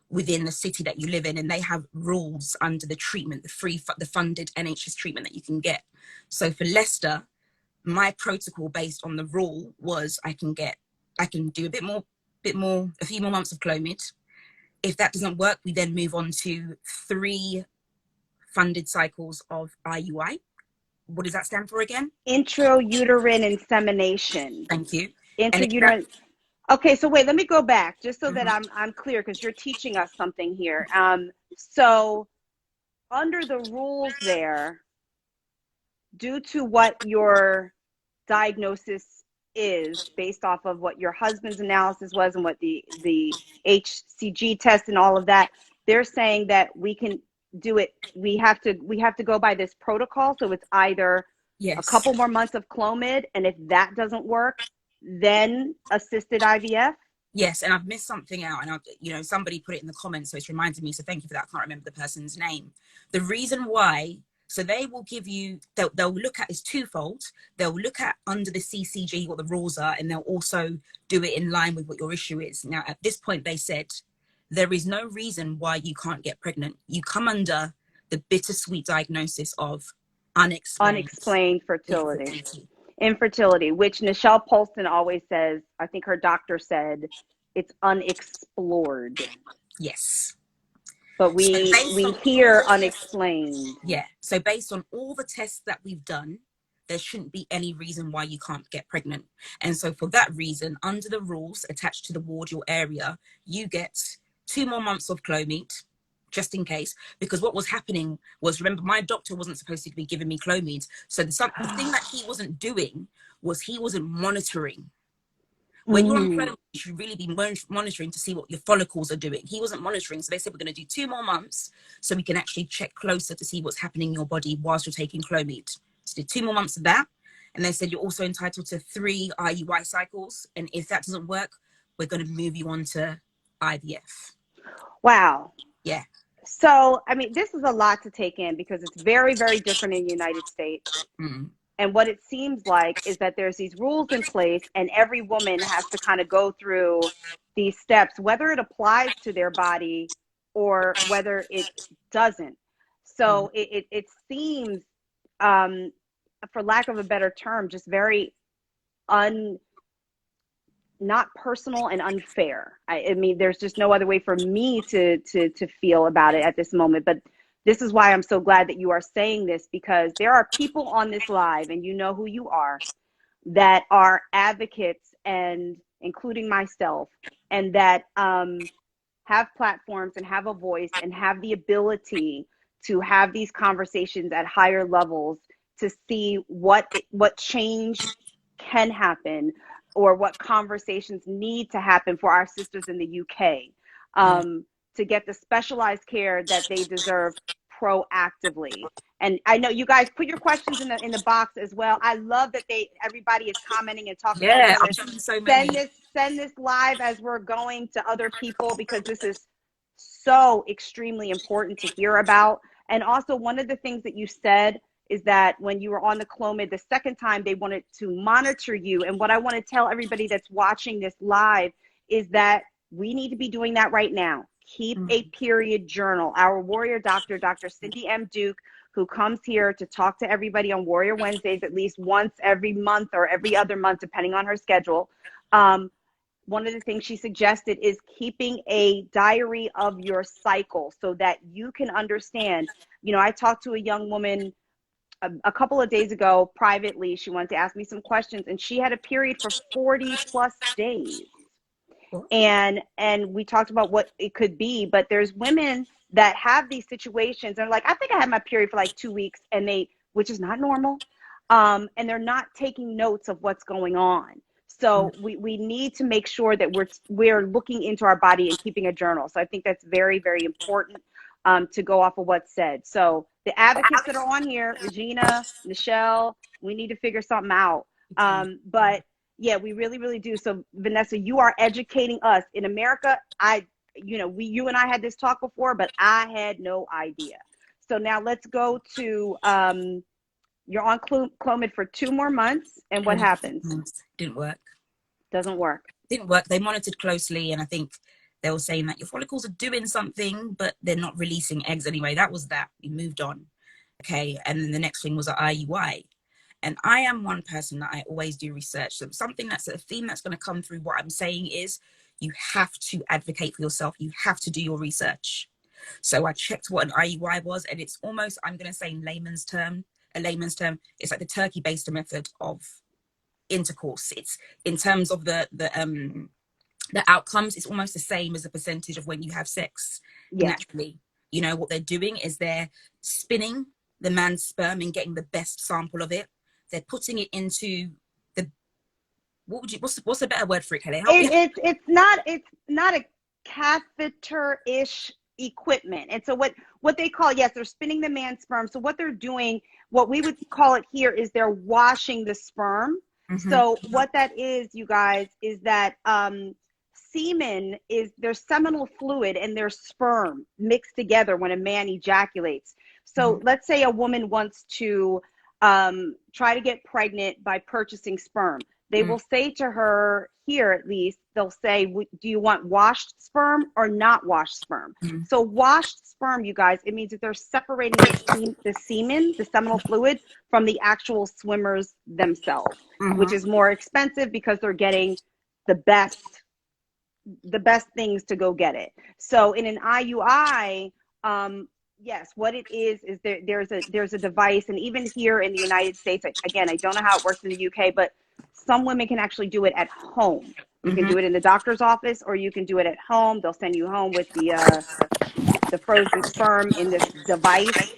within the city that you live in, and they have rules under the treatment, the funded NHS treatment that you can get. So for Leicester, my protocol based on the rule was I can do a few more months of Clomid. If that doesn't work, we then move on to 3 funded cycles of IUI. What does that stand for again? Intrauterine insemination. Thank you. Intrauterine. Okay, so wait, let me go back just so that I'm clear, because you're teaching us something here. So under the rules there, due to what your diagnosis is based off of what your husband's analysis was and what the HCG test and all of that, they're saying that we can do it. We have to go by this protocol. So it's either a couple more months of Clomid, and if that doesn't work, then assisted IVF. Yes, and I've missed something out, and somebody put it in the comments, so it's reminded me. So thank you for that. I can't remember the person's name. The reason why, so they will give you, they'll look at, is twofold. They'll look at under the CCG what the rules are, and they'll also do it in line with what your issue is. Now, at this point, they said there is no reason why you can't get pregnant. You come under the bittersweet diagnosis of unexplained fertility. Infertility, which Nichelle Polston always says, I think her doctor said, it's unexplored. Yes. But we hear unexplained. Yeah. So based on all the tests that we've done there shouldn't be any reason why you can't get pregnant. And so for that reason, under the rules attached to the ward, your area, you get 2 more months of Clomid, just in case. Because what was happening was, remember, my doctor wasn't supposed to be giving me Clomid. So the thing that he wasn't doing was he wasn't monitoring. When you're on Clomid, you should really be monitoring to see what your follicles are doing. He wasn't monitoring. So they said, we're going to do 2 more months so we can actually check closer to see what's happening in your body whilst you're taking Clomid. So did 2 more months of that. And they said, you're also entitled to 3 IUI cycles. And if that doesn't work, we're going to move you on to IVF. Wow. Yeah. So, I mean, this is a lot to take in because it's very, very different in the United States. And what it seems like is that there's these rules in place and every woman has to kind of go through these steps, whether it applies to their body or whether it doesn't. So it seems, for lack of a better term, just very not personal and unfair. I mean, there's just no other way for me to feel about it at this moment. But this is why I'm so glad that you are saying this, because there are people on this live, and you know who you are, that are advocates, and including myself, and that have platforms and have a voice and have the ability to have these conversations at higher levels to see what change can happen, or what conversations need to happen for our sisters in the UK to get the specialized care that they deserve proactively. And I know you guys put your questions in the box as well. I love that everybody is commenting and talking Yeah, about I'm seeing so many. Send this live as we're going to other people, because this is so extremely important to hear about. And also, one of the things that you said is that when you were on the Clomid the second time, they wanted to monitor you. And what I want to tell everybody that's watching this live is that we need to be doing that right now. Keep a period journal. Our warrior doctor, Dr. Cindy M. Duke, who comes here to talk to everybody on Warrior Wednesdays at least once every month or every other month, depending on her schedule. One of the things she suggested is keeping a diary of your cycle so that you can understand. You know, I talked to a young woman a couple of days ago privately. She wanted to ask me some questions, and she had a period for 40 plus days. And we talked about what it could be, but there's women that have these situations and are like, I think I had my period for like 2 weeks, and which is not normal. And they're not taking notes of what's going on. So we need to make sure that we're looking into our body and keeping a journal. So I think that's very, very important to go off of what's said. So the advocates that are on here, Regina, Michelle, we need to figure something out. But yeah, we really, really do. So Vanessa, you are educating us in America. You and I had this talk before, but I had no idea. So now let's go to, you're on Clomid for 2 more months. And what happens? Didn't work. Doesn't work. Didn't work. They monitored closely, and I think they were saying that your follicles are doing something, but they're not releasing eggs anyway. That was that. We moved on. Okay. And then the next thing was an IUI. And I am one person that I always do research. So something that's a theme that's going to come through what I'm saying is you have to advocate for yourself. You have to do your research. So I checked what an IUI was, and it's almost, I'm going to say in layman's term, it's like the turkey-based method of intercourse. It's in terms of the outcomes, it's almost the same as a percentage of when you have sex naturally. You know, what they're doing is they're spinning the man's sperm and getting the best sample of it. They're putting it into what's a better word for it, Kelly? It's not a catheter-ish equipment. And so what they call, yes, they're spinning the man's sperm. So what they're doing, what we would call it here, is they're washing the sperm. So what that is, you guys, is that semen is their seminal fluid and their sperm mixed together when a man ejaculates. So let's say a woman wants to try to get pregnant by purchasing sperm. They will say to her, here at least, they'll say, do you want washed sperm or not washed sperm? So washed sperm, you guys, it means that they're separating the semen, the seminal fluid, from the actual swimmers themselves, which is more expensive because they're getting the best things to go get it. So in an IUI, yes, what it is there's a device, and even here in the United States, again, I don't know how it works in the UK, but some women can actually do it at home. You can do it in the doctor's office, or you can do it at home. They'll send you home with the frozen sperm in this device,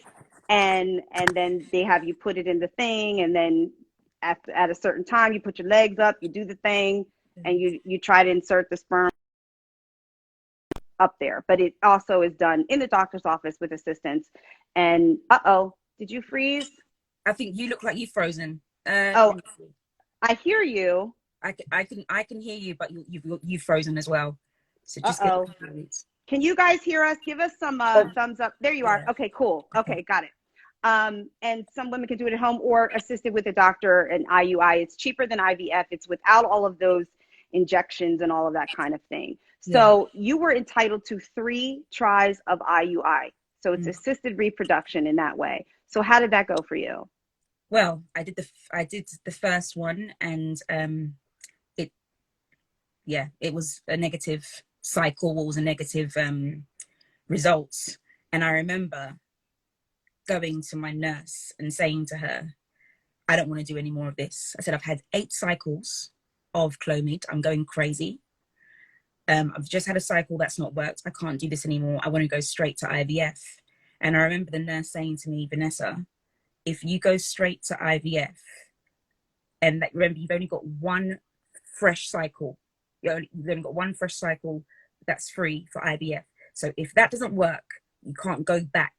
and then they have you put it in the thing, and then at a certain time, you put your legs up, you do the thing, and you try to insert the sperm up there. But it also is done in the doctor's office with assistance. And did you freeze? I think you look like you've frozen. Oh, I hear you. I can hear you, but you've frozen as well. So just get Can you guys hear us? Give us some thumbs up. There you are. Okay, cool. Okay, got it. And some women can do it at home or assisted with a doctor, an IUI. It's cheaper than IVF. It's without all of those injections and all of that kind of thing. So you were entitled to 3 tries of IUI. So it's assisted reproduction in that way. So how did that go for you? Well, I did the first one, and it was a negative cycle. What was a negative results? And I remember going to my nurse and saying to her, I don't want to do any more of this. I said, I've had 8 cycles of Clomid. I'm going crazy. I've just had a cycle that's not worked. I can't do this anymore. I want to go straight to IVF. And I remember the nurse saying to me, Vanessa, if you go straight to IVF, and remember, you've only got 1 fresh cycle. You've only got 1 fresh cycle that's free for IVF. So if that doesn't work, you can't go back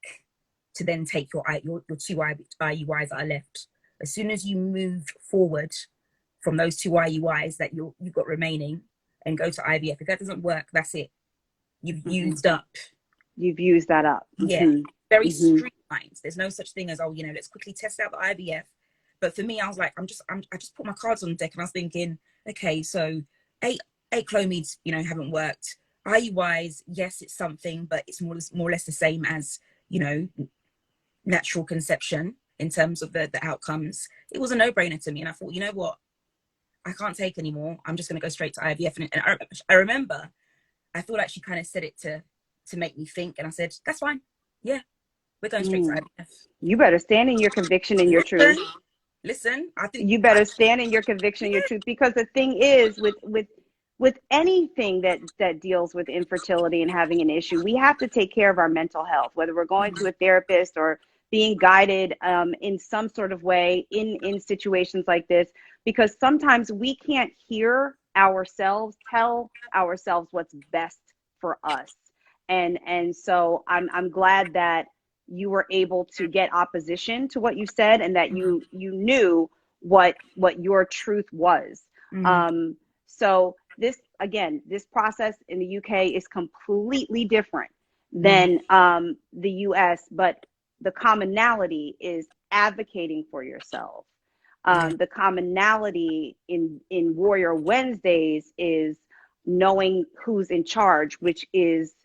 to then take your 2 IUIs that are left. As soon as you move forward from those 2 IUIs that you've got remaining and go to IVF, if that doesn't work, that's it. You've used up. You've used that up. Yeah, very streamlined. There's no such thing as, let's quickly test out the IVF. But for me, I was like, I just put my cards on the deck, and I was thinking, okay, so 8 Clomids, haven't worked. IUIs, yes, it's something, but it's more or less the same as, natural conception in terms of the outcomes. It was a no-brainer to me, and I thought, you know what, I can't take anymore. I'm just going to go straight to IVF. And I remember, I feel like she kind of said it to make me think, and I said, that's fine. Yeah, we're going straight to IVF. You better stand in your conviction and your truth. Listen, I think you better stand in your conviction and your truth, because the thing is, with anything that deals with infertility and having an issue, we have to take care of our mental health, whether we're going to a therapist or being guided in some sort of way in situations like this, because sometimes we can't hear ourselves, tell ourselves what's best for us. And so I'm glad that you were able to get opposition to what you said, and that you knew what your truth was. So this process in the UK is completely different than the US, but the commonality is advocating for yourself. The commonality in Warrior Wednesdays is knowing who's in charge, which is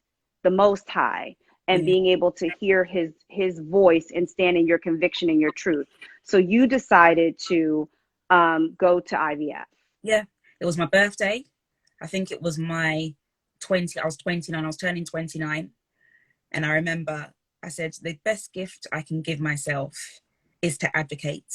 the Most High, and being able to hear his voice and stand in your conviction and your truth. So you decided to go to IVF. Yeah, it was my birthday. I think it was I was 29, I was turning 29. And I remember I said, the best gift I can give myself is to advocate,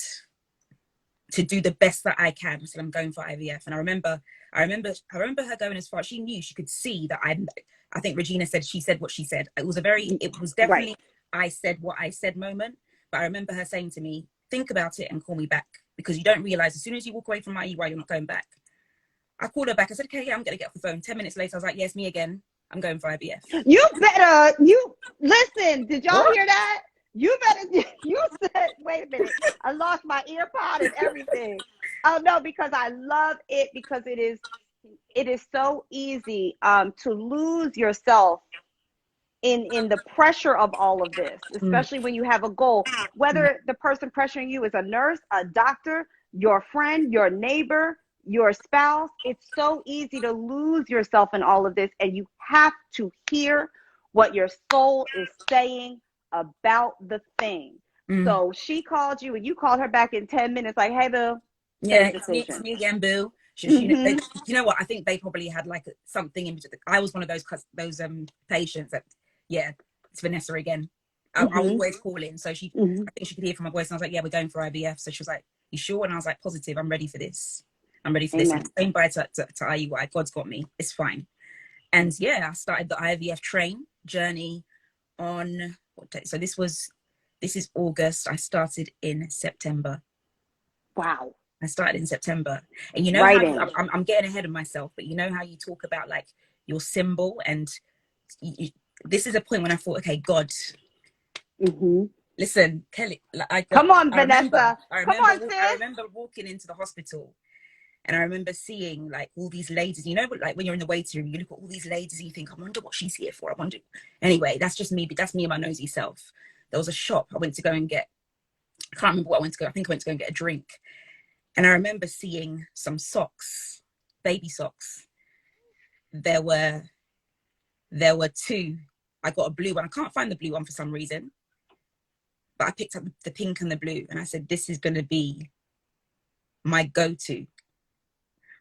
to do the best that I can. I said, I'm going for IVF. And I remember her going as far. She knew, she could see that I think Regina said, she said what she said. It was definitely I said what I said moment. But I remember her saying to me, think about it and call me back, because you don't realize as soon as you walk away from IUI, you're not going back. I called her back. I said, okay, yeah, I'm going to get off the phone. 10 minutes later, I was like, yes, me again. I'm going for IVF. You better, listen, did y'all hear that? You said, wait a minute, I lost my ear pod and everything. Oh no, because I love it, because it is so easy to lose yourself in the pressure of all of this, especially when you have a goal, whether the person pressuring you is a nurse, a doctor, your friend, your neighbor, your spouse. It's so easy to lose yourself in all of this, and you have to hear what your soul is saying about the thing. So she called you, and you called her back in 10 minutes, like, hey, boo. Yeah, it's me again, boo. You know what? I think they probably had like something in between. I was one of those patients that, yeah, it's Vanessa again. I was always calling. So I Mm-hmm. think she could hear from my voice. And I was like, yeah, we're going for IVF. So she was like, you sure? And I was like, positive. I'm ready for this. I'm ready for this. Amen. And saying bye to IUI. God's got me. It's fine. And yeah, I started the IVF train journey on what day? So this is August. I started in September. Wow. I started in September. And you know Right how in. I'm getting ahead of myself, but you know how you talk about like your symbol, and this is a point when I thought, okay, God, Mm-hmm. listen, Kelly, Come on, Vanessa. Come on, I sis. remember walking into the hospital, and I remember seeing like all these ladies, you know, like when you're in the waiting room, you look at all these ladies and you think, I wonder what she's here for. I wonder. Anyway, that's just me, but that's me and my nosy self. There was a shop I went to go and get, I can't remember what I went to go. I think I went to go and get a drink. And I remember seeing some socks, baby socks. There were two. I got a blue one. I can't find the blue one for some reason, but I picked up the pink and the blue, and I said, this is going to be my go-to.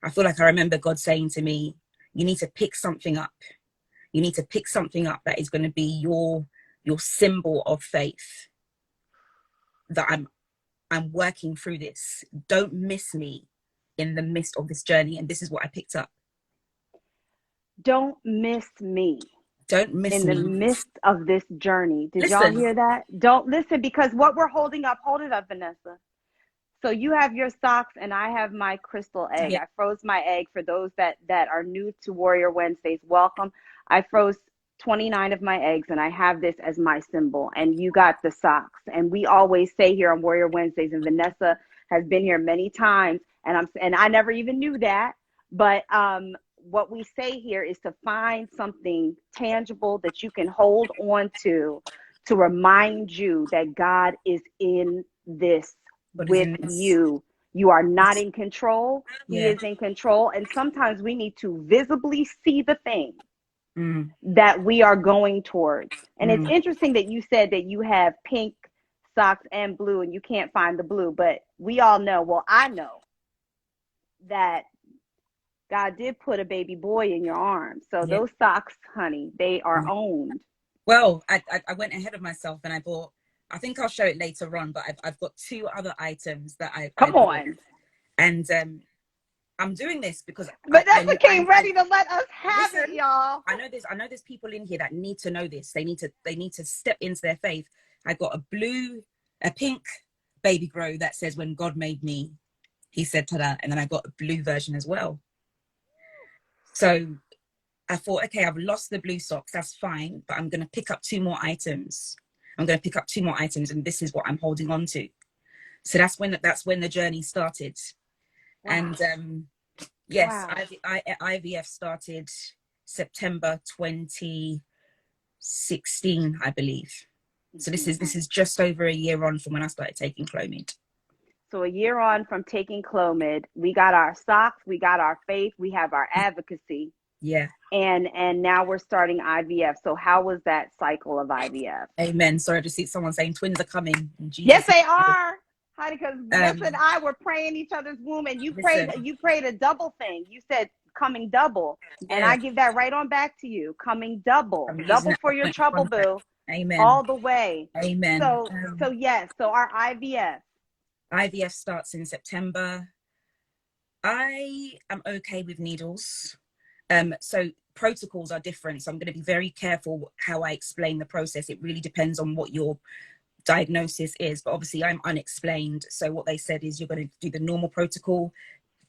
I feel like I remember God saying to me, you need to pick something up. You need to pick something up that is going to be your symbol of faith, that I'm working through this. Don't miss me in the midst of this journey. And this is what I picked up. Don't miss me Don't miss in me. the midst of this journey. Did y'all Listen. hear that? Don't listen, because what we're holding up, hold it up, Vanessa. So you have your socks and I have my crystal egg. Yeah. I froze my egg. For those that are new to Warrior Wednesdays, welcome. I froze 29 of my eggs and I have this as my symbol, and you got the socks. And we always say here on Warrior Wednesdays, and Vanessa has been here many times, and I never even knew that, but what we say here is to find something tangible that you can hold on to remind you that God is in this with you. You are not in control. He is in control. And sometimes we need to visibly see the thing that we are going towards. And it's interesting that you said that you have pink socks and blue and you can't find the blue, but we all know, well, I know that God did put a baby boy in your arms. So those socks, honey, they are owned. Well, I went ahead of myself and I bought, I think I'll show it later on, but I've got two other items that I bought. And I'm doing this because Vanessa came ready to let us have it, y'all. I know there's people in here that need to know this. They need to step into their faith. I got a pink baby grow that says, when God made me, he said ta-da. And then I got a blue version as well. So I thought, okay, I've lost the blue socks. That's fine. But I'm going to pick up two more items. And this is what I'm holding on to. So that's when the journey started. Wow. And yes, wow. IVF started September 2016, I believe. So this is just over a year on from when I started taking Clomid. So a year on from taking Clomid, we got our socks, we got our faith, we have our advocacy. Yeah. And now we're starting IVF. So how was that cycle of IVF? Amen. Sorry to see someone saying twins are coming. Yes, they are. Honey, because Vanessa and I were praying each other's womb, and you prayed a double thing. You said coming double. Yeah. And I give that right on back to you. Coming double. Double for your trouble, boo. Amen. All the way. Amen. So yes. So our IVF. IVF starts in September. I am okay with needles. So protocols are different. So I'm going to be very careful how I explain the process. It really depends on what your diagnosis is. But obviously I'm unexplained. So what they said is you're going to do the normal protocol.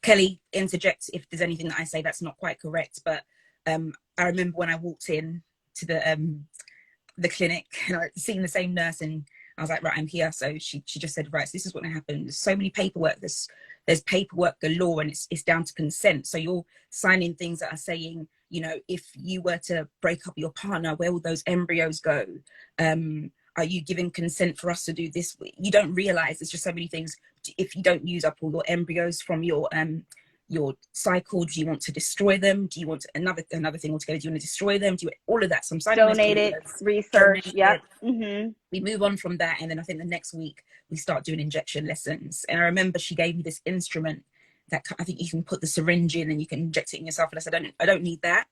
Kelly, interject if there's anything that I say that's not quite correct. But I remember when I walked in to the clinic and I seen the same nurse and I was like, right, I'm here. So she just said, right, so this is what happened. There's so many paperwork. There's paperwork galore, and it's down to consent. So you're signing things that are saying, you know, if you were to break up your partner, where will those embryos go? Are you giving consent for us to do this? You don't realize there's just so many things. If you don't use up all your embryos from your cycle, do you want to destroy them? Do you want another thing altogether? Do you want to destroy them? Do you all of that? Some donated research. Yep. We move on from that, and then I think the next week we start doing injection lessons. And I remember she gave me this instrument that I think you can put the syringe in and you can inject it in yourself. And I said, I don't need that.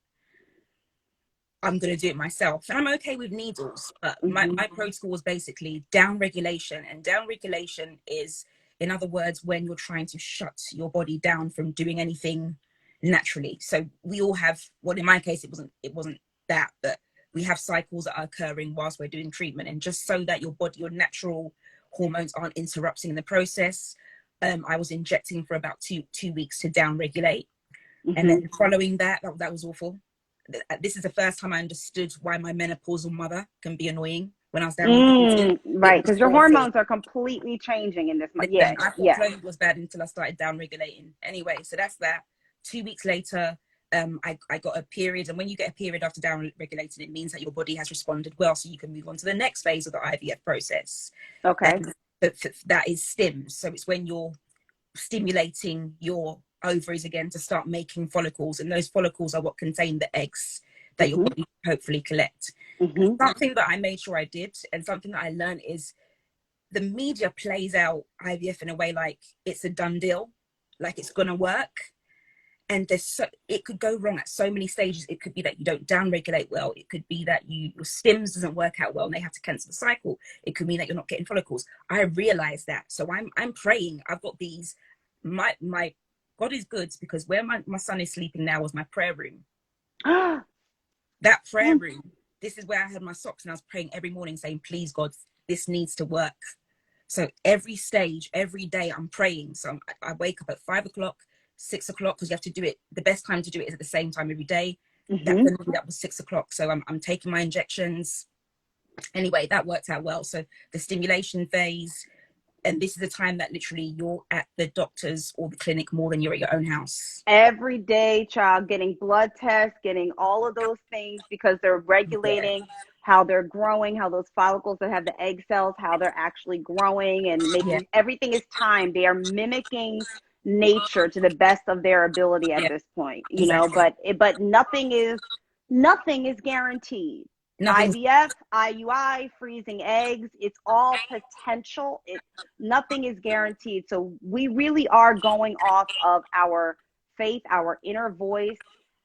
I'm going to do it myself. And I'm okay with needles, but Mm-hmm. my protocol was basically down regulation. And down regulation is, in other words, when you're trying to shut your body down from doing anything naturally. So we all have, well, in my case, it wasn't that, but we have cycles that are occurring whilst we're doing treatment. And just so that your body, your natural hormones aren't interrupting the process, I was injecting for about two weeks to down regulate. Mm-hmm. And then following that was awful. This is the first time I understood why my menopausal mother can be annoying when I was down regulating. Right, It was because your awful. hormones are completely changing in this month. Listen, Yeah, I thought yeah. Chloe was bad until I started down regulating. Anyway, so that's that. 2 weeks later, I got a period. And when you get a period after down regulating, it means that your body has responded well. So you can move on to the next phase of the IVF process. Okay. But that is stims. So it's when you're stimulating your ovaries again to start making follicles, and those follicles are what contain the eggs that your body hopefully collect. Something that I made sure I did, and something that I learned, is the media plays out IVF in a way like it's a done deal, like it's gonna work. And it could go wrong at so many stages. It could be that you don't down regulate well. It could be that your stims doesn't work out well and they have to cancel the cycle. It could mean that you're not getting follicles. I realized that. So I'm praying. I've got these, my God is good, because where my son is sleeping now was my prayer room. That prayer room, this is where I had my socks, and I was praying every morning saying, please God, this needs to work. So every stage, every day I'm praying. So I wake up at 5 o'clock, 6 o'clock, because you have to do it. The best time to do it is at the same time every day. That was 6 o'clock. So I'm taking my injections. Anyway, that worked out well. So the stimulation phase, and this is the time that literally you're at the doctor's or the clinic more than you're at your own house. Every day, child, getting blood tests, getting all of those things, because they're regulating how they're growing, how those follicles that have the egg cells, how they're actually growing, and making everything is timed. They are mimicking nature to the best of their ability at this point, you know, but nothing is guaranteed. IVF, IUI, freezing eggs, it's all potential. Nothing is guaranteed. So we really are going off of our faith, our inner voice,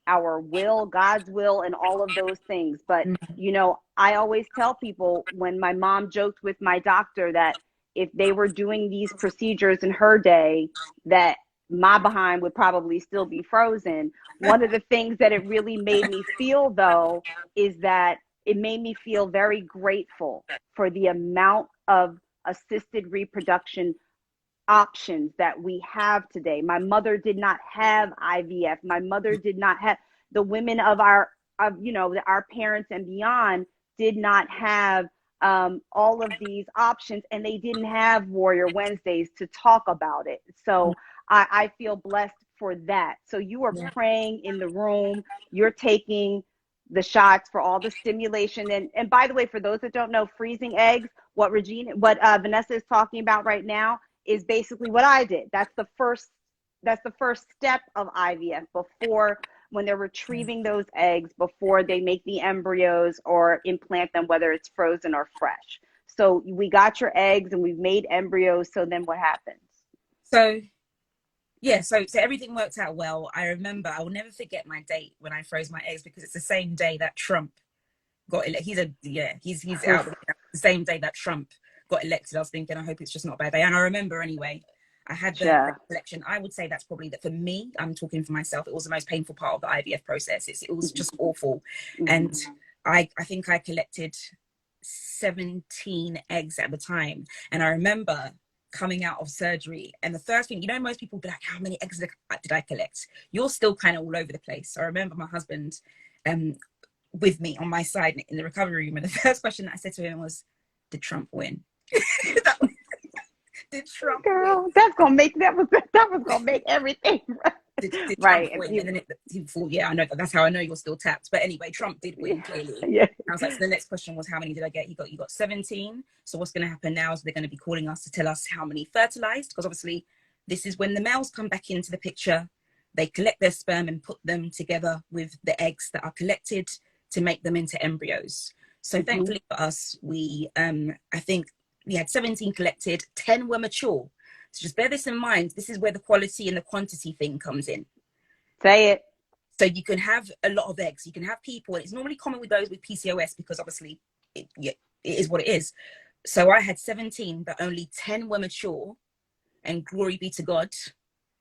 our will, God's will, and all of those things. But, you know, I always tell people, when my mom joked with my doctor that if they were doing these procedures in her day, that my behind would probably still be frozen. One of the things that it really made me feel, though, is that it made me feel very grateful for the amount of assisted reproduction options that we have today. My mother did not have IVF. My mother did not have, the women of our parents and beyond did not have all of these options, and they didn't have Warrior Wednesdays to talk about it. So I feel blessed for that. So you are praying in the room, you're taking the shots for all the stimulation. And by the way, for those that don't know, freezing eggs, what Vanessa is talking about right now is basically what I did. That's the first step of IVF, before, when they're retrieving those eggs before they make the embryos or implant them, whether it's frozen or fresh. So we got your eggs and we've made embryos. So then what happens? So everything worked out well. I remember, I will never forget my date when I froze my eggs, because it's the same day that Trump got elected. He's out the same day that Trump got elected. I was thinking, I hope it's just not a bad day. And I remember, anyway, I had the election. I would say that's probably, that for me, I'm talking for myself, it was the most painful part of the IVF process. It was just awful. And I think I collected 17 eggs at the time. And I remember coming out of surgery, and the first thing, most people be like, how many eggs did I collect? You're still kind of all over the place. So I remember my husband with me on my side in the recovery room, and the first question that I said to him was, did Trump win? Did Trump win? That was gonna make everything did right. Trump win? And then he thought, I know that's how I know you're still tapped. But anyway, Trump did win, clearly. I was like, so the next question was, how many did I get? You got 17. So what's going to happen now is they're going to be calling us to tell us how many fertilized, because obviously this is when the males come back into the picture. They collect their sperm and put them together with the eggs that are collected to make them into embryos. So thankfully for us, I think we had 17 collected, 10 were mature. So just bear this in mind. This is where the quality and the quantity thing comes in. Say it. So you can have a lot of eggs. You can have people, and it's normally common with those with PCOS because obviously it is what it is. So I had 17, but only 10 were mature, and glory be to God,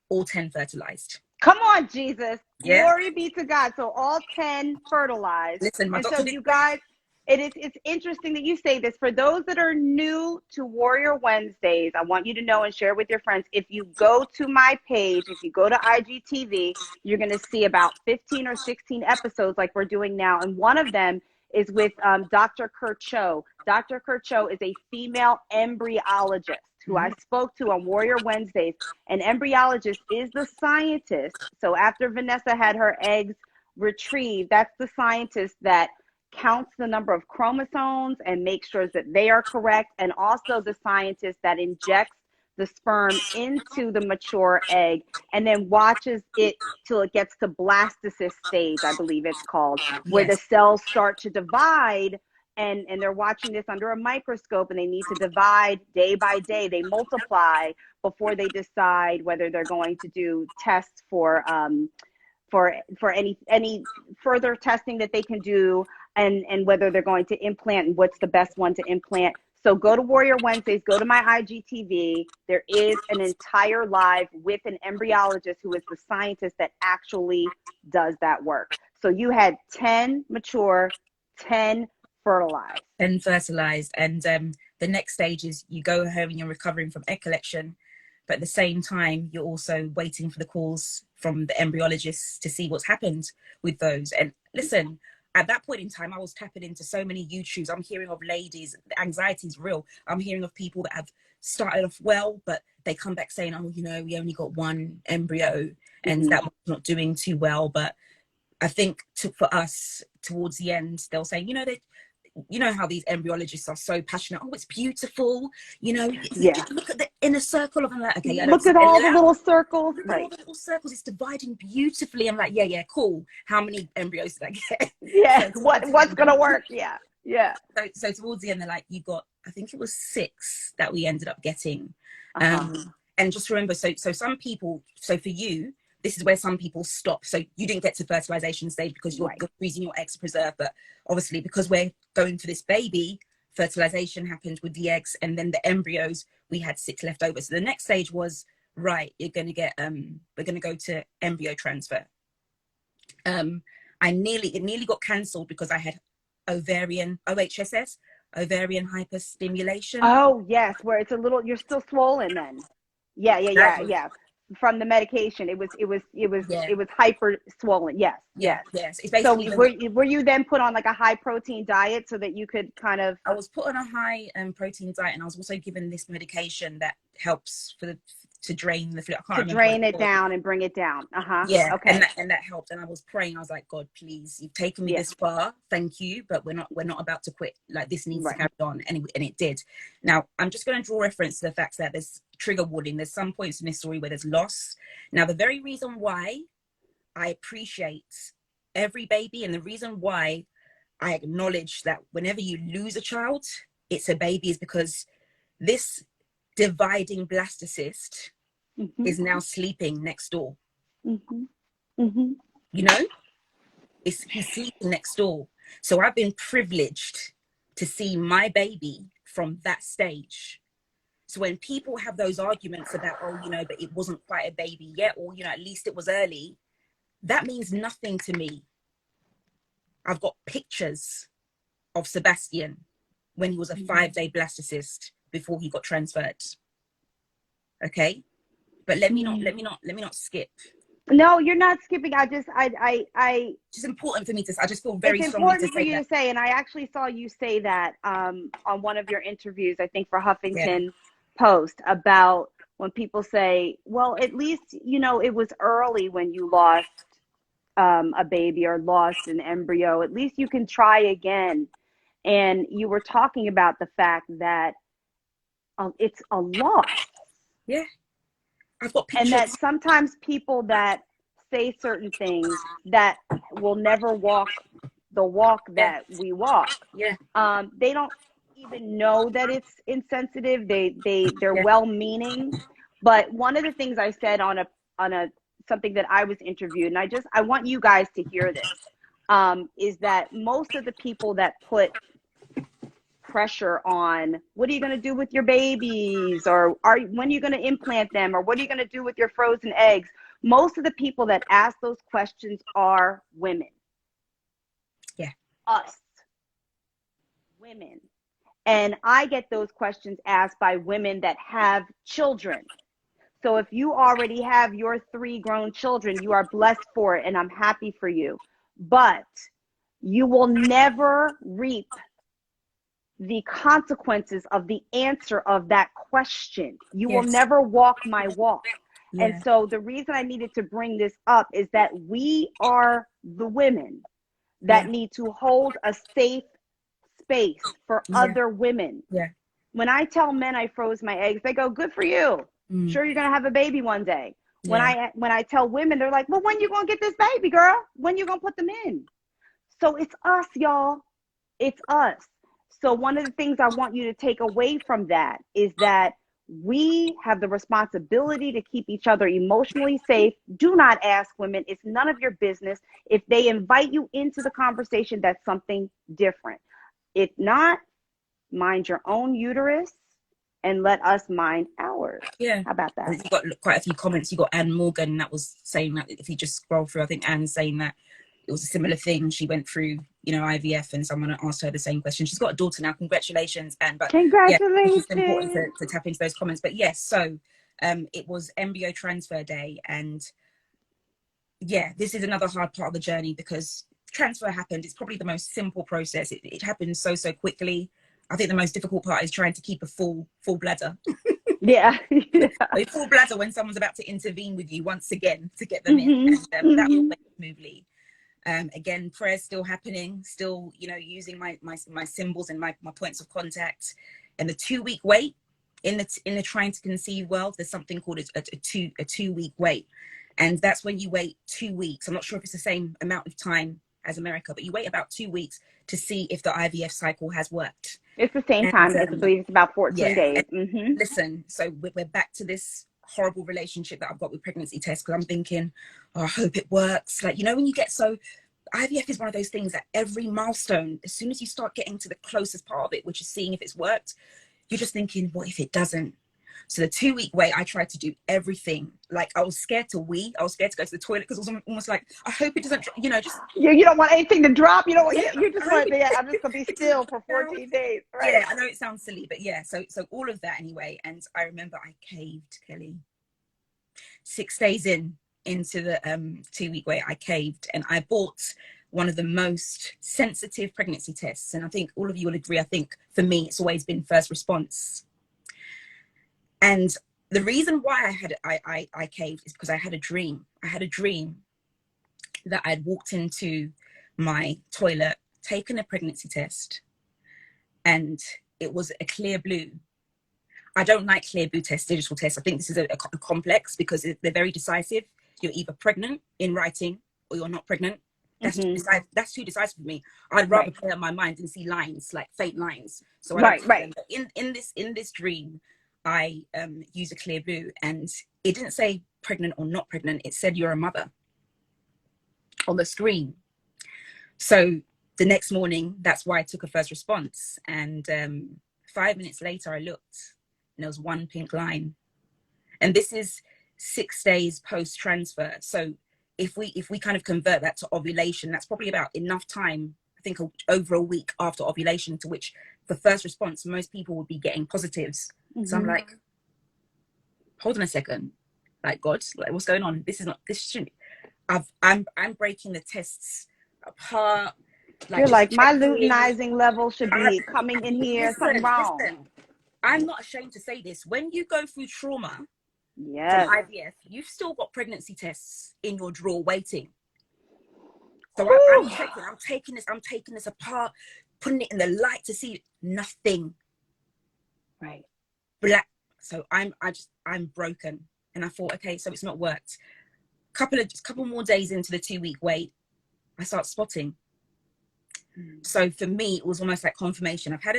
all 10 fertilized. Come on, Jesus. Yeah. Glory be to God. So all 10 fertilized. Listen, my And doctor so did you guys, it's interesting that you say this. For those that are new to Warrior Wednesdays, I want you to know and share with your friends. If you go to my page, if you go to IGTV, you're going to see about 15 or 16 episodes like we're doing now. And one of them is with Dr. Kurt Cho. Dr. Kurt Cho is a female embryologist who I spoke to on Warrior Wednesdays. An embryologist is the scientist. So after Vanessa had her eggs retrieved, that's the scientist that counts the number of chromosomes and makes sure that they are correct, and also the scientist that injects the sperm into the mature egg and then watches it till it gets to blastocyst stage, I believe it's called, where the cells start to divide. And they're watching this under a microscope, and they need to divide day by day. They multiply before they decide whether they're going to do tests for any further testing that they can do, and whether they're going to implant and what's the best one to implant. So go to Warrior Wednesdays, go to my IGTV. There is an entire live with an embryologist who is the scientist that actually does that work. So you had 10 mature, 10 fertilized. And fertilized. And the next stage is you go home and you're recovering from egg collection, but at the same time you're also waiting for the calls from the embryologists to see what's happened with those. And listen, at that point in time, I was tapping into so many YouTubes. I'm hearing of ladies, the anxiety is real. I'm hearing of people that have started off well, but they come back saying, oh, you know, we only got one embryo and that one's not doing too well. But I think for us, towards the end, they'll say, you know how these embryologists are so passionate. Oh, it's beautiful. You know, look at the inner circle of them. Like, okay, look at all the little circles. Look at all the little circles. It's dividing beautifully. I'm like, yeah, cool. How many embryos did I get? Yeah, what's gonna work? Yeah. So towards the end, they're like, you got, I think it was 6 that we ended up getting. And just remember, so some people, so for you, this is where some people stop. So you didn't get to fertilization stage because you're freezing your eggs to preserve. But obviously, because we're going for this baby, fertilization happened with the eggs, and then the embryos, we had 6 left over. So the next stage was, right, you're going to get, we're going to go to embryo transfer. It nearly got cancelled because I had OHSS, ovarian hyperstimulation. Oh, yes, where it's a little, you're still swollen then. Yeah. From the medication, it was hyper swollen. Yes. It's basically so were you then put on like a high protein diet so that you could kind of? I was put on a high protein diet, and I was also given this medication that helps to drain the fluid. To drain it down and bring it down. Yeah. Okay. And that helped. And I was praying. I was like, God, please, you've taken me this far. Thank you, but we're not about to quit. Like, this needs to carry on, and it did. Now, I'm just going to draw reference to the fact that there's trigger warning. There's some points in this story where there's loss. Now, the very reason why I appreciate every baby, and the reason why I acknowledge that whenever you lose a child, it's a baby, is because this dividing blastocyst is now sleeping next door. You know, he's sleeping next door. So I've been privileged to see my baby from that stage. So when people have those arguments about, oh, but it wasn't quite a baby yet, or, at least it was early, that means nothing to me. I've got pictures of Sebastian when he was a 5-day blastocyst before he got transferred. Okay, but let me not skip. No, you're not skipping. It's just important for me to. I just feel very strongly important for you to say, and I actually saw you say that on one of your interviews, I think for Huffington Post, about when people say, well, at least it was early when you lost a baby or lost an embryo. At least you can try again. And you were talking about the fact that it's a loss. Yeah. I've got pictures. And that sometimes people that say certain things that will never walk the walk that we walk. They don't even know that it's insensitive. They're well-meaning. But one of the things I said on a something that I was interviewed, and I want you guys to hear this, is that most of the people that put pressure on what are you going to do with your babies, or when are you going to implant them, or what are you going to do with your frozen eggs, most of the people that ask those questions are women. Yeah. Us. Women. And I get those questions asked by women that have children. So if you already have your 3 grown children, you are blessed for it, and I'm happy for you. But you will never reap the consequences of the answer of that question. You will never walk my walk. Yeah. And so the reason I needed to bring this up is that we are the women that need to hold a safe space for other women. Yeah. When I tell men I froze my eggs, they go, good for you. Sure, you're going to have a baby one day. Yeah. When I tell women, they're like, well, when you going to get this baby, girl? When you going to put them in? So it's us, y'all. It's us. So one of the things I want you to take away from that is that we have the responsibility to keep each other emotionally safe. Do not ask women. It's none of your business. If they invite you into the conversation, that's something different. If not, mind your own uterus and let us mind ours. Yeah. How about that? You got quite a few comments. You got Anne Morgan that was saying that, if you just scroll through, I think Anne's saying that it was a similar thing. She went through, IVF, and someone asked her the same question. She's got a daughter now. Congratulations, Anne. But congratulations. It's important to tap into those comments. But yes, so it was embryo transfer day, and this is another hard part of the journey, because transfer happened. It's probably the most simple process. It happened so quickly. I think the most difficult part is trying to keep a full bladder. Yeah. A full bladder when someone's about to intervene with you once again to get them in. And that will went smoothly. Again, prayers still happening, still, using my symbols and my points of contact. And the 2-week wait in the trying to conceive world, there's something called a 2-week wait. And that's when you wait 2 weeks. I'm not sure if it's the same amount of time as America, but you wait about 2 weeks to see if the IVF cycle has worked. It's the same time. I believe it's about 14 days. Listen, so we're back to this horrible relationship that I've got with pregnancy tests, because I'm thinking, oh, I hope it works. Like, when you get IVF is one of those things that every milestone, as soon as you start getting to the closest part of it, which is seeing if it's worked, you're just thinking, what if it doesn't? So the 2-week wait, I tried to do everything. Like, I was scared to wee. I was scared to go to the toilet, because it was almost like, I hope it doesn't, just... You don't want anything to drop. You don't want, you just want to, I'm just going to be still for 14 days. Right? Yeah, I know it sounds silly, but so all of that anyway. And I remember I caved, Kelly. 6 days into the 2-week wait, I caved, and I bought one of the most sensitive pregnancy tests. And I think all of you will agree, I think for me, it's always been first response. And the reason why I caved is because I had a dream. I had a dream that I'd walked into my toilet, taken a pregnancy test, and it was a clear blue. I don't like clear blue tests, digital tests. I think this is a complex, because they're very decisive. You're either pregnant in writing, or you're not pregnant. That's too decisive for me. I'd rather play on my mind and see lines, like faint lines. So I don't in this dream, I use a clear blue, and it didn't say pregnant or not pregnant. It said you're a mother on the screen. So the next morning, that's why I took a first response. And 5 minutes later, I looked, and there was one pink line. And this is 6 days post transfer. So if we kind of convert that to ovulation, that's probably about enough time, I think, over a week after ovulation, to which the first response, most people would be getting positives. So I'm like, hold on a second, like, God, like, what's going on? This shouldn't. I'm breaking the tests apart. Like, you're like, my luteinizing level should be coming in here. Something wrong. Listen, I'm not ashamed to say this. When you go through trauma, from IVF, you've still got pregnancy tests in your drawer waiting. So I'm taking this apart, putting it in the light to see nothing. Right. Black. So I'm broken. And I thought, okay, so it's not worked. Couple more days into the 2-week wait, I start spotting. So for me, it was almost like confirmation. I've had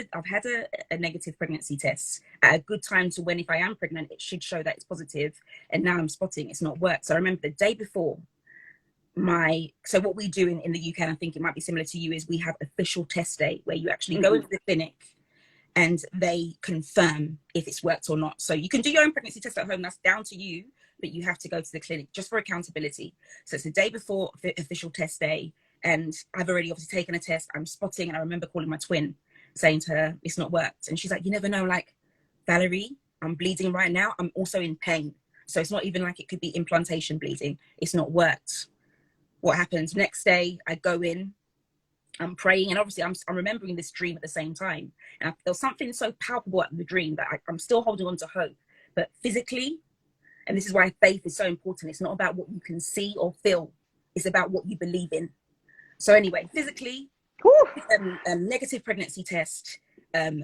a negative pregnancy test at a good time to when, if I am pregnant, it should show that it's positive. And now I'm spotting it's not worked. So I remember the day before so what we do in the UK, and I think it might be similar to you, is we have official test day where you actually go into the clinic and they confirm if it's worked or not. So you can do your own pregnancy test at home. That's down to you, but you have to go to the clinic just for accountability. So it's the day before official test day. And I've already obviously taken a test. I'm spotting. And I remember calling my twin saying to her, it's not worked. And she's like, you never know, like, Valerie, I'm bleeding right now. I'm also in pain. So it's not even like it could be implantation bleeding. It's not worked. What happens? Next day, I go in, I'm praying. And obviously I'm remembering this dream at the same time. And there was something so palpable in the dream that I'm still holding on to hope. But physically, and this is why faith is so important. It's not about what you can see or feel. It's about what you believe in. So anyway, physically, negative pregnancy test,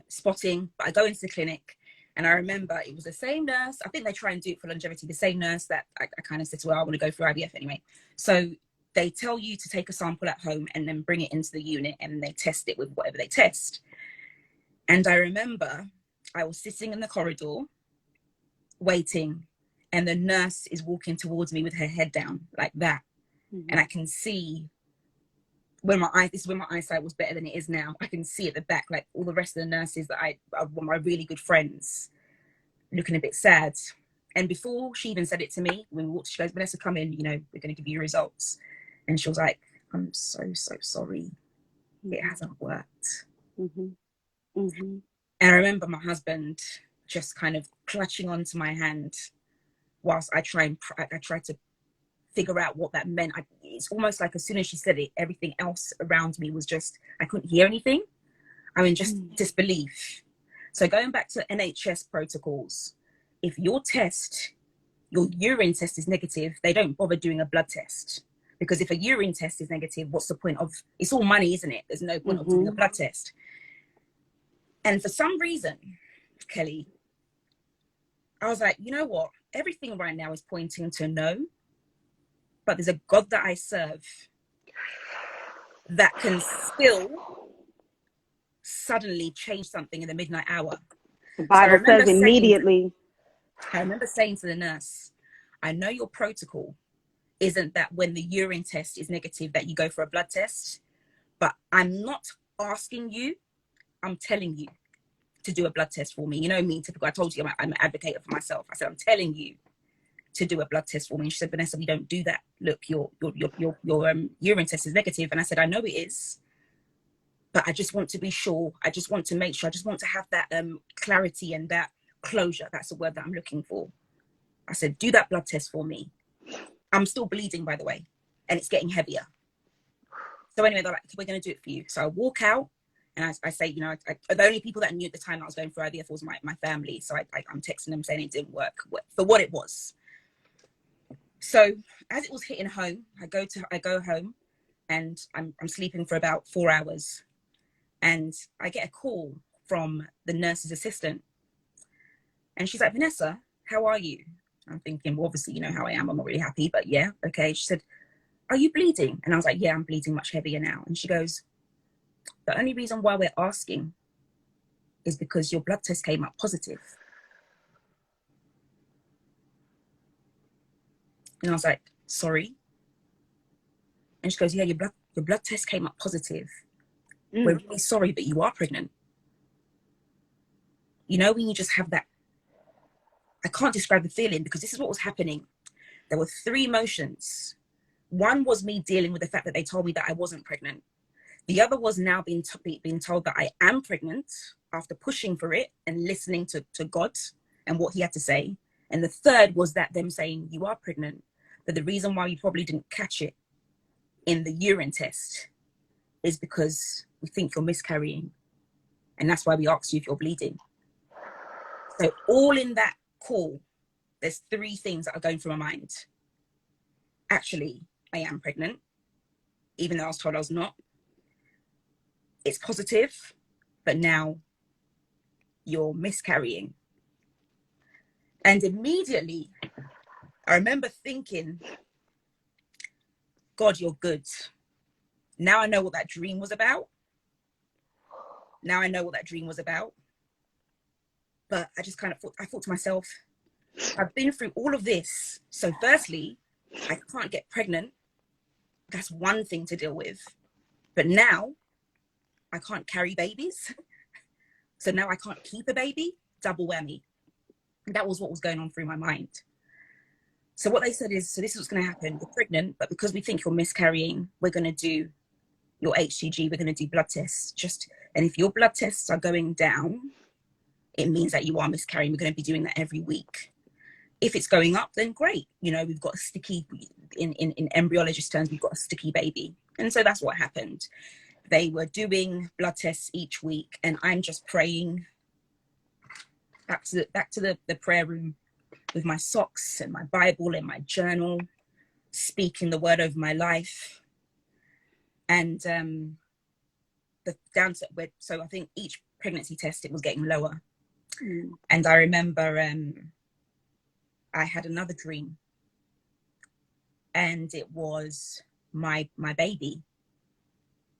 spotting, but I go into the clinic and I remember it was the same nurse. I think they try and do it for longevity. The same nurse that I kind of said to her, I want to go through IVF anyway. So they tell you to take a sample at home and then bring it into the unit and they test it with whatever they test. And I remember I was sitting in the corridor waiting and the nurse is walking towards me with her head down like that. And I can see this is when my eyesight was better than it is now. I can see at the back, like all the rest of the nurses that were my really good friends, looking a bit sad. And before she even said it to me, when we walked, she goes, Vanessa, come in, we're going to give you results. And she was like, I'm so sorry. It hasn't worked. And I remember my husband just kind of clutching onto my hand whilst I tried to figure out what that meant. It's almost like as soon as she said it, everything else around me was just, I couldn't hear anything. I mean, just disbelief. So going back to NHS protocols, if your urine test is negative, they don't bother doing a blood test. Because if a urine test is negative, what's the point of, it's all money, isn't it? There's no point of doing a blood test. And for some reason, Kelly, I was like, you know what? Everything right now is pointing to no. But there's a God that I serve that can still suddenly change something in the midnight hour. The Bible says immediately. I remember saying to the nurse, I know your protocol isn't that when the urine test is negative that you go for a blood test, but I'm not asking you, I'm telling you to do a blood test for me. You know me, typical. I told you I'm an advocate for myself. I said, I'm telling you to do a blood test for me. And she said, Vanessa, we don't do that. Look, your urine test is negative. And I said, I know it is, but I just want to be sure. I just want to make sure. I just want to have that clarity and that closure. That's the word that I'm looking for. I said, do that blood test for me. I'm still bleeding, by the way, and it's getting heavier. So anyway, they're like, we're going to do it for you. So I walk out and I say, the only people that knew at the time that I was going through IVF was my family. So I'm texting them saying it didn't work for what it was. So as it was hitting home, I go home and I'm sleeping for about 4 hours. And I get a call from the nurse's assistant. And she's like, Vanessa, how are you? I'm thinking, well, obviously, you know how I am. I'm not really happy, but yeah, okay. She said, are you bleeding? And I was like, yeah, I'm bleeding much heavier now. And she goes, the only reason why we're asking is because your blood test came up positive. And I was like, sorry. And she goes, yeah, your blood test came up positive. We're really sorry, but you are pregnant. You know, when you just have that, I can't describe the feeling because this is what was happening. There were 3 emotions. One was me dealing with the fact that they told me that I wasn't pregnant. The other was now being told that I am pregnant after pushing for it and listening to God and what he had to say. And the third was that them saying, you are pregnant, but the reason why you probably didn't catch it in the urine test is because we think you're miscarrying. And that's why we asked you if you're bleeding. So all in that call, there's 3 things that are going through my mind. Actually, I am pregnant, even though I was told I was not. It's positive, but now you're miscarrying. And immediately, I remember thinking, God, you're good. Now I know what that dream was about. Now I know what that dream was about. But I just kind of thought to myself, I've been through all of this. So firstly, I can't get pregnant. That's one thing to deal with. But now I can't carry babies. So now I can't keep a baby. Double whammy. That was what was going on through my mind. So what they said is, so this is what's going to happen. You're pregnant, but because we think you're miscarrying, we're going to do your HCG. We're going to do blood tests. And if your blood tests are going down, it means that you are miscarrying. We're going to be doing that every week. If it's going up, then great. You know, we've got a sticky, in embryologist terms, we've got a sticky baby. And so that's what happened. They were doing blood tests each week, and I'm just praying back to the prayer room with my socks and my Bible and my journal, speaking the word over my life. And so I think each pregnancy test, it was getting lower. And I remember I had another dream, and it was my baby.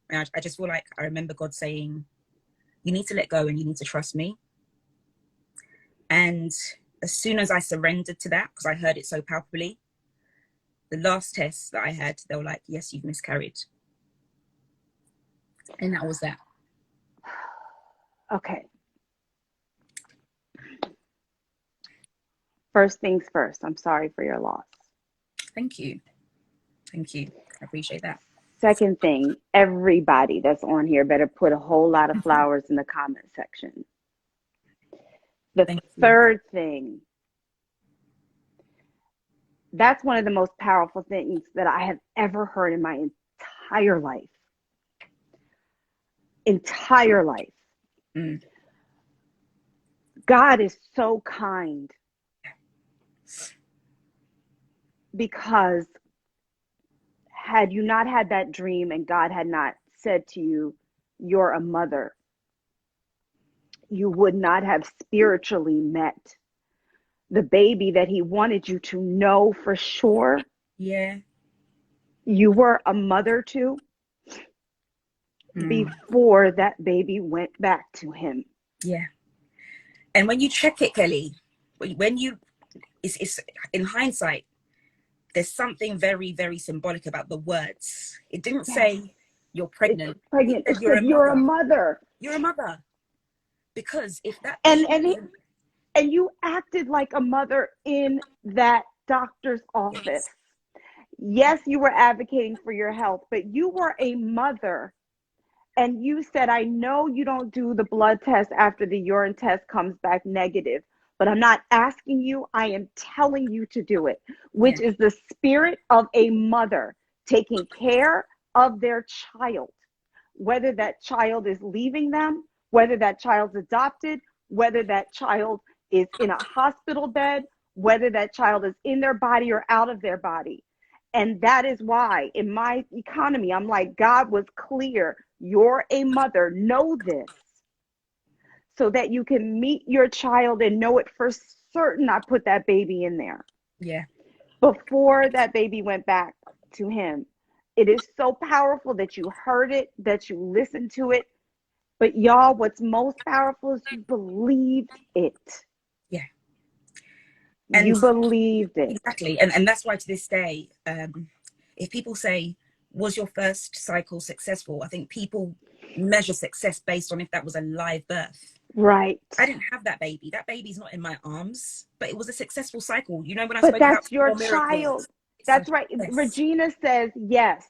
And I just feel like I remember God saying, you need to let go and you need to trust me. And as soon as I surrendered to that, because I heard it so palpably, the last test that I had, they were like, yes, you've miscarried. And that was that. Okay. First things first, I'm sorry for your loss. Thank you. Thank you. I appreciate that. Second thing, everybody that's on here better put a whole lot of flowers in the comment section. The third thing, that's one of the most powerful things that I have ever heard in my entire life. Entire life. God is so kind, because had you not had that dream and God had not said to you, you're a mother, you would not have spiritually met the baby that he wanted you to know for sure. Yeah. You were a mother to before that baby went back to him. Yeah. And when you check it, Kelly, it's in hindsight, there's something very, very symbolic about the words. It didn't say you're pregnant. It said you're a mother. You're a mother. Because if that and you acted like a mother in that doctor's office. Yes, you were advocating for your health, but you were a mother. And you said, I know you don't do the blood test after the urine test comes back negative, but I'm not asking you, I am telling you to do it, which is the spirit of a mother taking care of their child, whether that child is leaving them, whether that child's adopted, whether that child is in a hospital bed, whether that child is in their body or out of their body. And that is why in my economy, I'm like, God was clear. You're a mother. Know this so that you can meet your child and know it for certain. I put that baby in there. Yeah. Before that baby went back to him. It is so powerful that you heard it, that you listened to it. But y'all, what's most powerful is you believed it. Yeah. And you believed it. Exactly. And that's why to this day, if people say, was your first cycle successful? I think people measure success based on if that was a live birth. Right. I didn't have that baby. That baby's not in my arms, but it was a successful cycle. You know, when I spoke about that's your child. That's right. Regina says yes.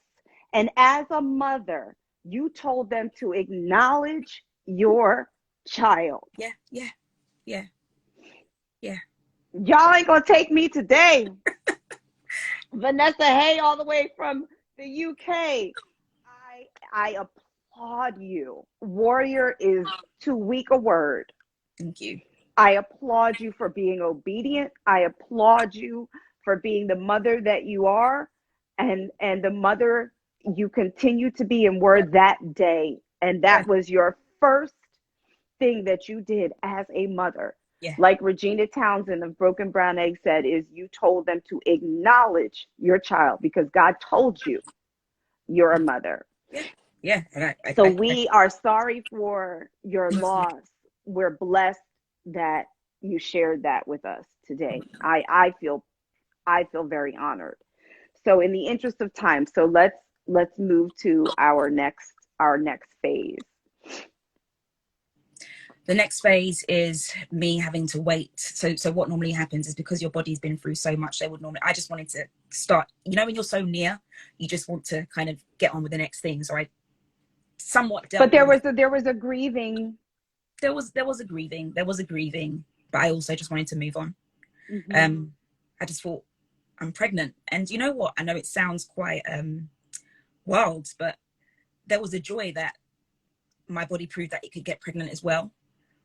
And as a mother, you told them to acknowledge your child. Yeah, yeah, yeah, yeah. Y'all ain't gonna take me today. Vanessa Haye, all the way from the UK. I applaud you. Warrior is too weak a word. Thank you. I applaud you for being obedient. I applaud you for being the mother that you are, and the mother you continue to be and were that day. And that was your first thing that you did as a mother. Yeah. Like Regina Townsend of Broken Brown Egg said, is you told them to acknowledge your child because God told you you're a mother. Yeah. Yeah. And So we are sorry for your loss. We're blessed that you shared that with us today. I feel very honored. So in the interest of time, so let's move to our next phase. The next phase is me having to wait. So what normally happens is, because your body's been through so much, I just wanted to start, you know, when you're so near, you just want to kind of get on with the next thing. So I somewhat dealt But there with, was a grieving. there was a grieving, but I also just wanted to move on. Mm-hmm. I just thought, I'm pregnant. And you know what? I know it sounds quite wild, but there was a joy that my body proved that it could get pregnant as well.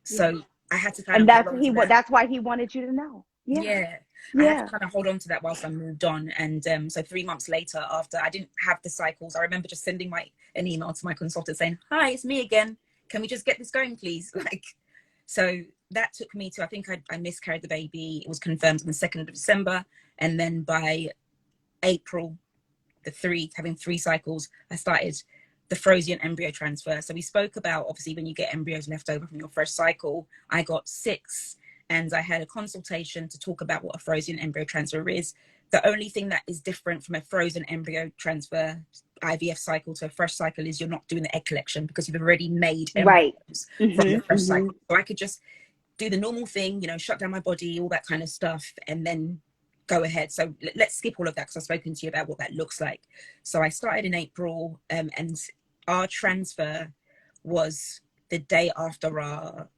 So Yeah. I had to kind And of hold on to that. that's why he wanted you to know. Yeah. Yeah. I had to Yeah. kind of hold on to that whilst I moved on. And so 3 months later, after I didn't have the cycles, I remember just sending an email to my consultant saying, "Hi, it's me again. Can we just get this going, please?" Like, so that took me to, I think I miscarried the baby. It was confirmed on the 2nd of December. And then by April having 3 cycles, I started the frozen embryo transfer. So we spoke about, obviously, when you get embryos left over from your first cycle, I got 6, and I had a consultation to talk about what a frozen embryo transfer is. The only thing that is different from a frozen embryo transfer IVF cycle to a fresh cycle is you're not doing the egg collection, because you've already made Right. embryos from the Mm-hmm. fresh Mm-hmm. cycle. So I could just do the normal thing, you know, shut down my body, all that kind of stuff, and then go ahead. So let's skip all of that, because I've spoken to you about what that looks like. So I started in April, and our transfer was the day after our,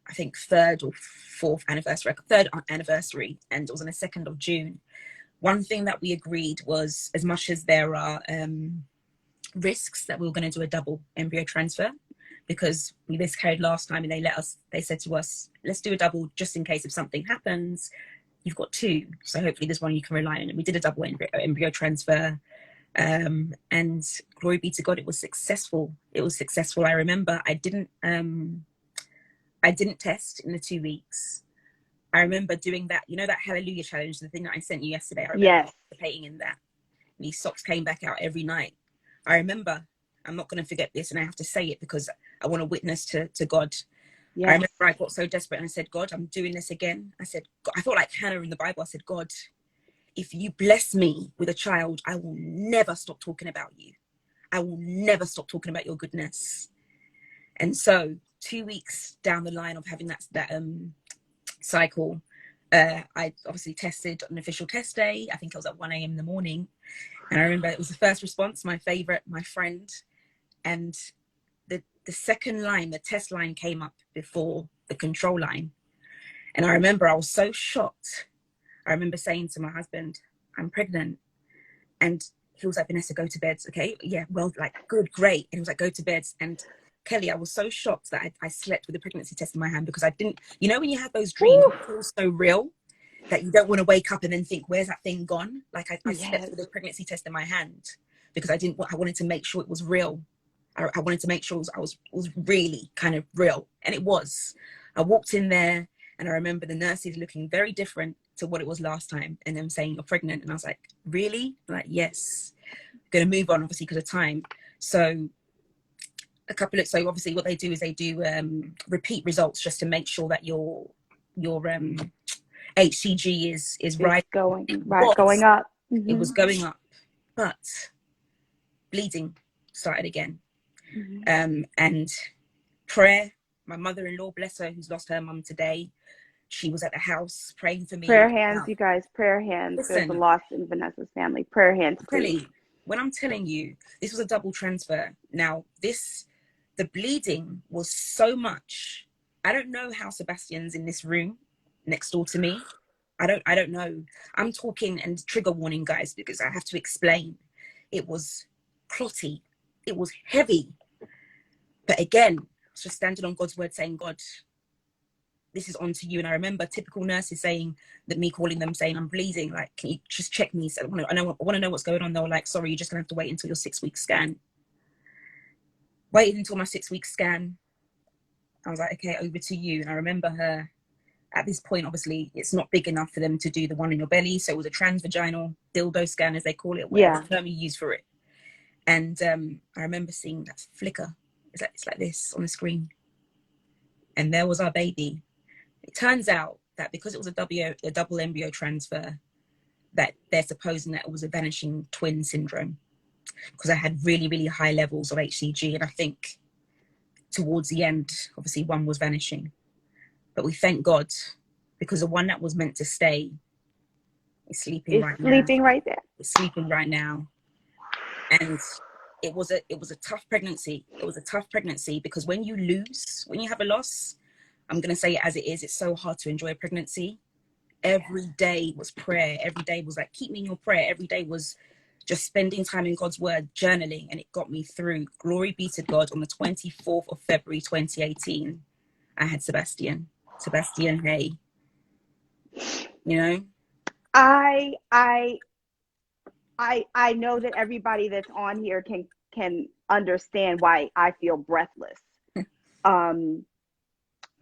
I think, 3rd or 4th anniversary, 3rd anniversary, and it was on the 2nd of June. One thing that we agreed was, as much as there are risks, that we were going to do a double embryo transfer, because we miscarried last time and they said to us, let's do a double just in case if something happens, you've got 2. So hopefully there's one you can rely on. And we did a double embryo transfer. And glory be to God, it was successful. I remember I didn't test in the 2 weeks. I remember doing that, you know, that hallelujah challenge, the thing that I sent you yesterday. I remember participating in that. These socks came back out every night. I remember, I'm not going to forget this, and I have to say it because I want to witness to God. Yes. I remember I got so desperate and I said, God, I'm doing this again. I said, God, I felt like Hannah in the Bible. I said, God, if you bless me with a child, I will never stop talking about you. I will never stop talking about your goodness. And so 2 weeks down the line of having that cycle, I obviously tested on an official test day. I think it was at 1 a.m. in the morning. And I remember it was the first response, my favorite, my friend. And the second line, the test line, came up before the control line. And I remember I was so shocked. I remember saying to my husband, I'm pregnant. And he was like, Vanessa, go to bed. Okay. Yeah. Well, like, good, great. And he was like, go to bed. And Kelly, I was so shocked that I slept with a pregnancy test in my hand, because I didn't, you know, when you have those dreams, it feels so real that you don't want to wake up and then think, where's that thing gone? Like I slept with a pregnancy test in my hand because I wanted to make sure it was real. I wanted to make sure it was really kind of real. And it was. I walked in there and I remember the nurses looking very different to what it was last time, and them saying, you're pregnant. And I was like, really? I'm like, yes. I'm going to move on, obviously, because of time. So so obviously what they do is they do repeat results just to make sure that your HCG is right. Going up. Mm-hmm. It was going up, but bleeding started again. Mm-hmm. And prayer, my mother-in-law, bless her, who's lost her mum today, she was at the house praying for me. Prayer hands, you guys, prayer hands. Listen, there's a loss in Vanessa's family. Prayer hands, please. When I'm telling you, this was a double transfer. Now, the bleeding was so much. I don't know how Sebastian's in this room next door to me. I don't know. I'm talking, and trigger warning, guys, because I have to explain. It was clotty. It was heavy. But again, I was just standing on God's word saying, God, this is on to you. And I remember typical nurses saying that, me calling them saying, I'm bleeding. Like, can you just check me? So I want to know what's going on. They were like, sorry, you're just going to have to wait until your 6-week scan. Waited until my 6-week scan. I was like, okay, over to you. And I remember her at this point, obviously, it's not big enough for them to do the one in your belly. So it was a transvaginal dildo scan, as they call it, whatever term you use for it. And I remember seeing that flicker. It's like this on the screen. And there was our baby. It turns out that because it was a double embryo transfer, that they're supposing that it was a vanishing twin syndrome, because I had really, really high levels of HCG. And I think towards the end, obviously one was vanishing. But we thank God, because the one that was meant to stay is sleeping It's right now. sleeping right there. It's sleeping right now. And it was a tough pregnancy. It was a tough pregnancy, because when you have a loss, I'm going to say it as it is, it's so hard to enjoy a pregnancy. Every day was prayer. Every day was like, keep me in your prayer. Every day was just spending time in God's word, journaling, and it got me through. Glory be to God. On the 24th of February 2018, I had Sebastian Haye. You know, I know that everybody that's on here can understand why I feel breathless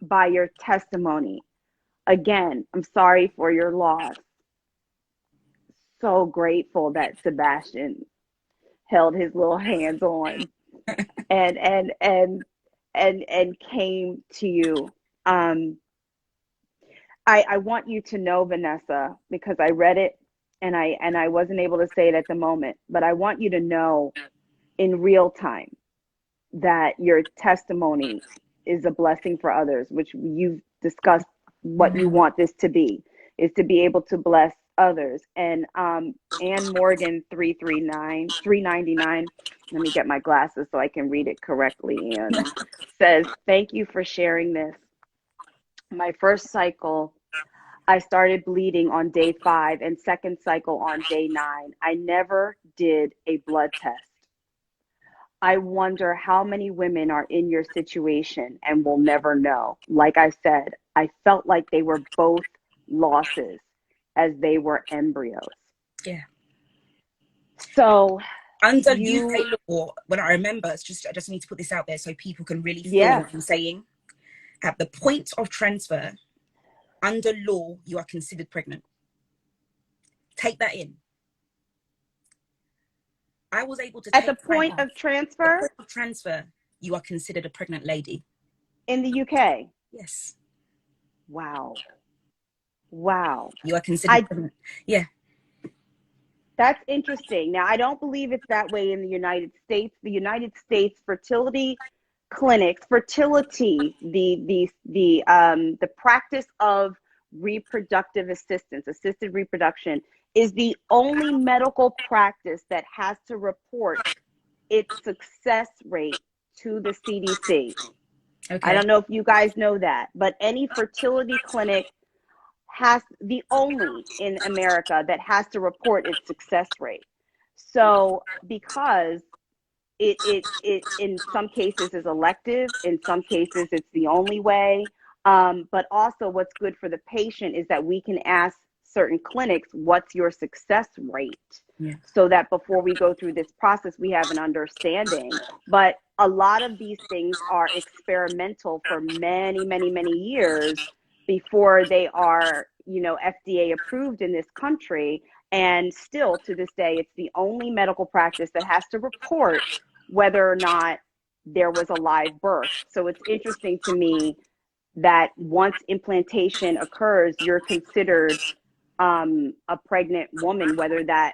by your testimony. Again, I'm sorry for your loss. So grateful that Sebastian held his little hands on and came to you. I want you to know, Vanessa, because I read it and I wasn't able to say it at the moment, but I want you to know in real time that your testimony is a blessing for others, which you've discussed what you want this to be, is to be able to bless others. And Ann Morgan 399, let me get my glasses so I can read it correctly, and says, thank you for sharing this. My first cycle, I started bleeding on day 5 and second cycle on day 9. I never did a blood test. I wonder how many women are in your situation and will never know. Like I said, I felt like they were both losses as they were embryos. yeah. So Under UK law, when I remember, I just need to put this out there so people can really feel what I'm saying. At the point of transfer, under law, you are considered pregnant. Take that in. I was able to at the point of transfer. At the point of transfer, you are considered a pregnant lady. In the UK? Yes. Wow. You are considered pregnant. Yeah. That's interesting. Now, I don't believe it's that way in the United States. The United States fertility clinics, the practice of reproductive assistance, assisted reproduction, is the only medical practice that has to report its success rate to the CDC. Okay. I don't know if you guys know that, but any fertility clinic has the only in America that has to report its success rate. So because it in some cases is elective, in some cases it's the only way. But also what's good for the patient is that we can ask certain clinics, what's your success rate? Yeah. So that before we go through this process, we have an understanding. But a lot of these things are experimental for many, many, many years before they are, FDA approved in this country. And still to this day, it's the only medical practice that has to report whether or not there was a live birth. So it's interesting to me that once implantation occurs, you're considered a pregnant woman, whether that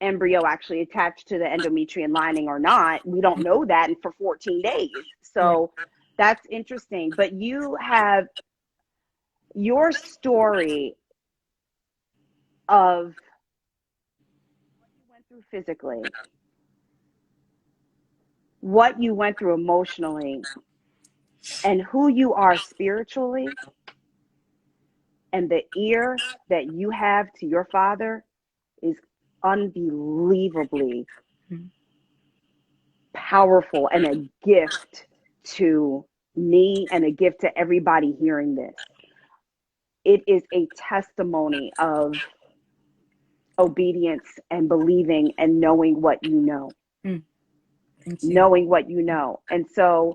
embryo actually attached to the endometrium lining or not. We don't know that for 14 days. So that's interesting. But you have your story of what you went through physically, what you went through emotionally, and who you are spiritually, and the ear that you have to your Father is unbelievably powerful and a gift to me and a gift to everybody hearing this. It is a testimony of obedience and believing and knowing what you know. Knowing what you know. And so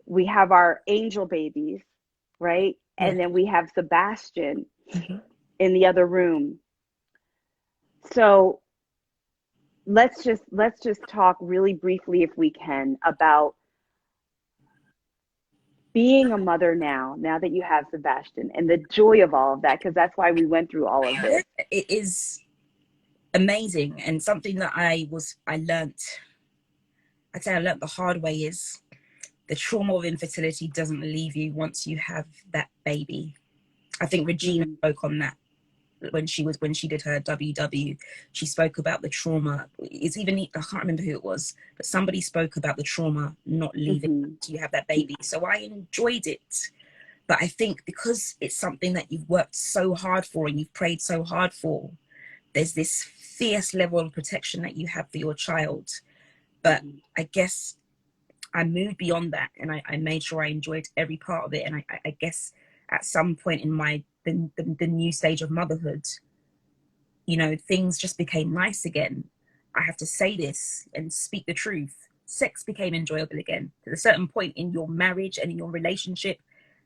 we have our angel babies, right? Yeah. And then we have Sebastian in the other room. So let's just talk really briefly, if we can, about being a mother now that you have Sebastian, and the joy of all of that, because that's why we went through all of this. It is amazing, and something that I'd say I learnt the hard way is the trauma of infertility doesn't leave you once you have that baby. I think Regina spoke on that when she did her WW. She spoke about the trauma. It's even, I can't remember who it was, but somebody spoke about the trauma not leaving until you have that baby. So I enjoyed it. But I think because it's something that you've worked so hard for and you've prayed so hard for, there's this fierce level of protection that you have for your child. But I guess I moved beyond that, and I made sure I enjoyed every part of it. And I guess at some point in the new stage of motherhood, you know, things just became nice again. I have to say this and speak the truth. Sex became enjoyable again. At a certain point in your marriage and in your relationship,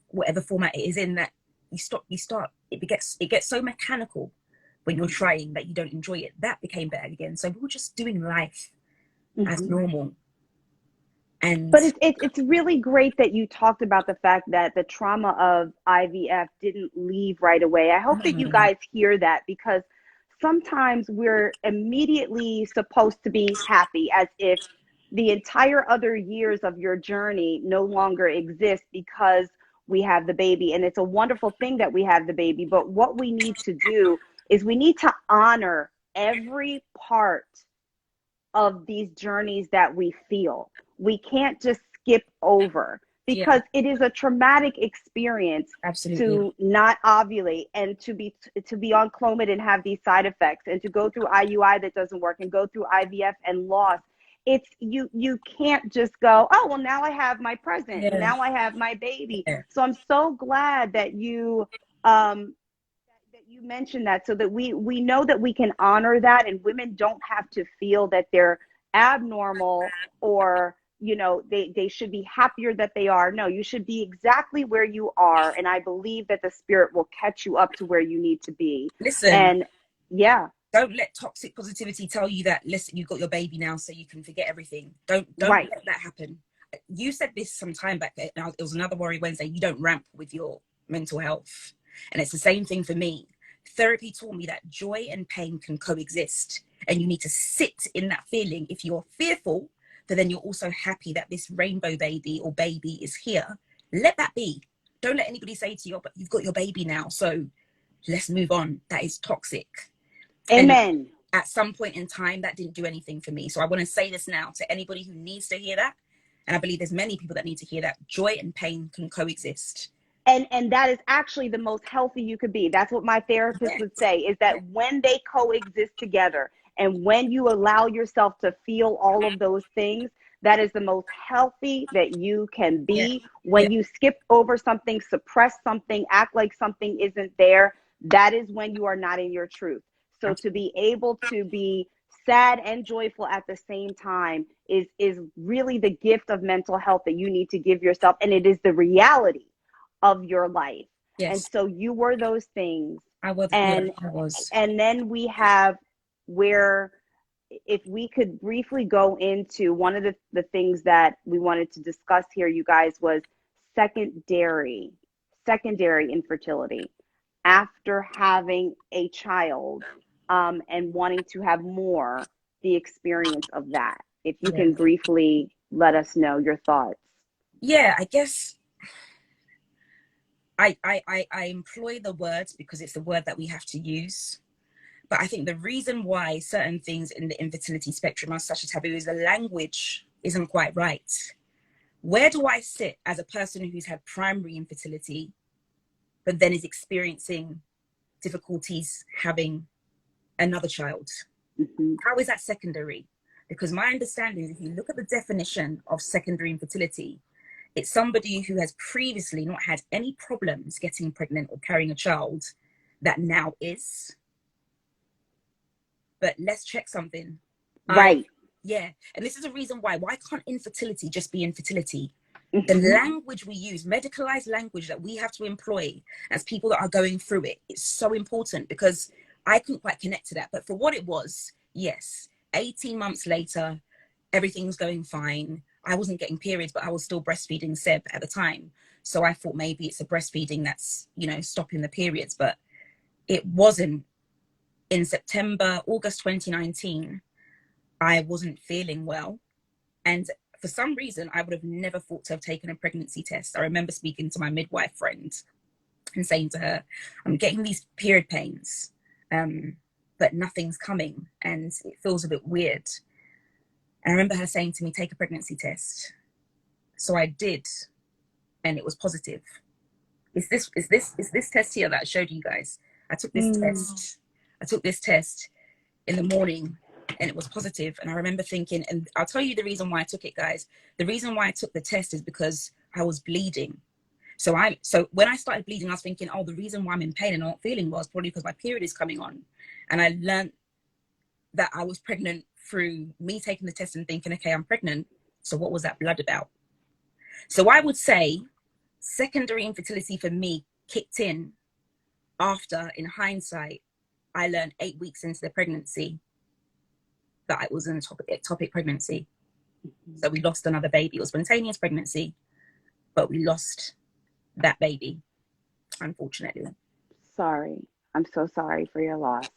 whatever format it is in, that it gets so mechanical when you're trying that you don't enjoy it. That became better again. So we were just doing life as normal. But it's really great that you talked about the fact that the trauma of IVF didn't leave right away. I hope that you guys hear that, because sometimes we're immediately supposed to be happy, as if the entire other years of your journey no longer exist because we have the baby. And it's a wonderful thing that we have the baby. But what we need to do is we need to honor every part of these journeys that we feel. We can't just skip over, because it is a traumatic experience to not ovulate and to be on Clomid and have these side effects, and to go through IUI that doesn't work, and go through IVF and loss. It's you can't just go, oh well, now I have my present, now I have my baby. So I'm so glad that you mentioned that, so that we know that we can honor that, and women don't have to feel that they're abnormal, or you know, they should be happier that they are. No, you should be exactly where you are, and I believe that the spirit will catch you up to where you need to be. Listen, and don't let toxic positivity tell you that, listen, you've got your baby now so you can forget everything. Don't let that happen. You said this some time back, it was another Warrior Wednesday, you don't ramp with your mental health. And it's the same thing for me. Therapy taught me that joy and pain can coexist, and you need to sit in that feeling. If you're fearful, but then you're also happy that this rainbow baby or baby is here, let that be. Don't let anybody say to you, but you've got your baby now, so let's move on. That is toxic. Amen. And at some point in time, that didn't do anything for me. So I want to say this now to anybody who needs to hear that. And I believe there's many people that need to hear that. Joy and pain can coexist. And that is actually the most healthy you could be. That's what my therapist would say, is that when they coexist together, and when you allow yourself to feel all of those things, that is the most healthy that you can be. When you skip over something, suppress something, act like something isn't there, that is when you are not in your truth. So to be able to be sad and joyful at the same time is really the gift of mental health that you need to give yourself. And it is the reality of your life. And so you were those things. I was. And then we have, where, if we could briefly go into one of the things that we wanted to discuss here, you guys, was secondary infertility after having a child, and wanting to have more, the experience of that. If you can briefly let us know your thoughts. I guess I employ the words because it's the word that we have to use. But I think the reason why certain things in the infertility spectrum are such a taboo is the language isn't quite right. Where do I sit as a person who's had primary infertility, but then is experiencing difficulties having another child? How is that secondary? Because my understanding is, if you look at the definition of secondary infertility, it's somebody who has previously not had any problems getting pregnant or carrying a child that now is. But let's check something. Right. And this is a reason why can't infertility just be infertility? The language we use, medicalized language that we have to employ as people that are going through it, is so important, because I couldn't quite connect to that. But for what it was, yes. 18 months later, everything's going fine. I wasn't getting periods, but I was still breastfeeding Seb at the time. So I thought maybe it's the breastfeeding that's, you know, stopping the periods, but it wasn't. In September, August 2019, I wasn't feeling well. And for some reason, I would have never thought to have taken a pregnancy test. I remember speaking to my midwife friend and saying to her, I'm getting these period pains, but nothing's coming and it feels a bit weird. And I remember her saying to me, take a pregnancy test. So I did, and it was positive. It's this test here that I showed you guys. I took this test. I took this test in the morning and it was positive. And I remember thinking, and I'll tell you the reason why I took it, guys. The reason why I took the test is because I was bleeding. So when I started bleeding, I was thinking, oh, the reason why I'm in pain and not feeling well is probably because my period is coming on. And I learned that I was pregnant through me taking the test and thinking, okay, I'm pregnant. So what was that blood about? So I would say secondary infertility for me kicked in after, in hindsight, I learned 8 weeks into the pregnancy that I was an ectopic pregnancy. So we lost another baby. It was spontaneous pregnancy, but we lost that baby, unfortunately. Sorry. I'm so sorry for your loss.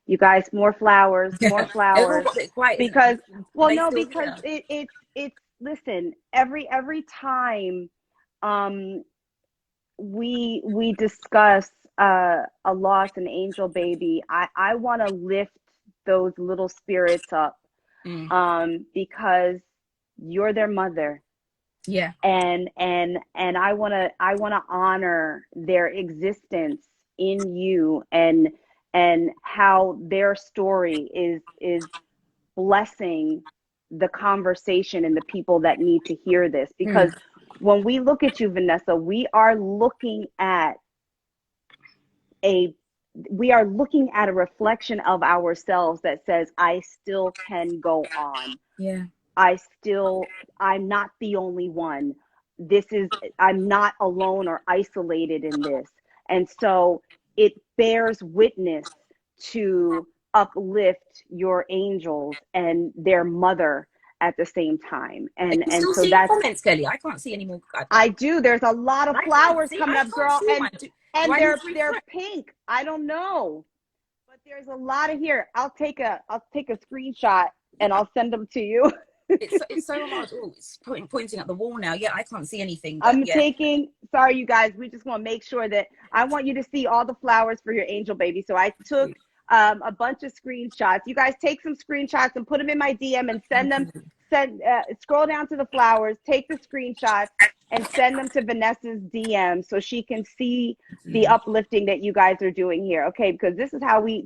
You guys, more flowers, more flowers. Because, well, no, because it's, listen, every time we discuss a loss, an angel baby, I want to lift those little spirits up, because you're their mother. Yeah. And I want to honor their existence in you, and how their story is blessing the conversation and the people that need to hear this. Because when we look at you, Vanessa, we are looking at a reflection of ourselves that says, I still can go on. Yeah. I'm not the only one. I'm not alone or isolated in this. And so it bears witness to uplift your angels and their mother at the same time. And so that's comments, Kelly. I can't see any more. I do. There's a lot of flowers coming up, girl. And they're pink. I don't know. But there's a lot of here. I'll take a screenshot and I'll send them to you. It's so hard. Oh, it's pointing at the wall now. Yeah, I can't see anything. Sorry, you guys. We just want to make sure that I want you to see all the flowers for your angel baby. So I took a bunch of screenshots. You guys take some screenshots and put them in my DM and send them. Scroll down to the flowers, take the screenshots and send them to Vanessa's DM so she can see the uplifting that you guys are doing here. Okay, because this is how we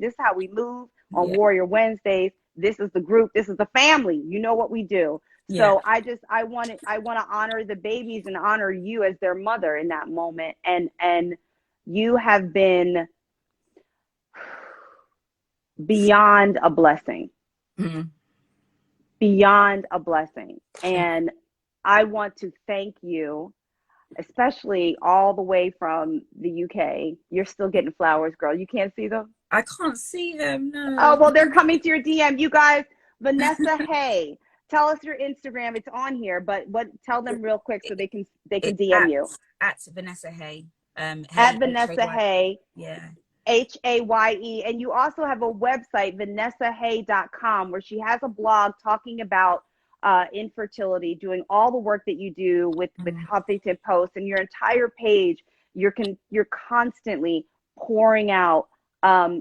move on Warrior Wednesdays. This is the group, this is the family. You know what we do. So I want to honor the babies and honor you as their mother in that moment. And you have been beyond a blessing. Beyond a blessing. And I want to thank you, especially all the way from the UK. You're still getting flowers, girl. You can't see them? I can't see them, no. Oh, well, they're coming to your DM. You guys, Vanessa Haye. Tell us your Instagram. It's on here, but tell them real quick so they can DM you. At Vanessa Haye. At Vanessa Haye. Yeah. HAYE. And you also have a website, VanessaHaye.com, where she has a blog talking about infertility, doing all the work that you do with Huffington Post, and your entire page, you're constantly pouring out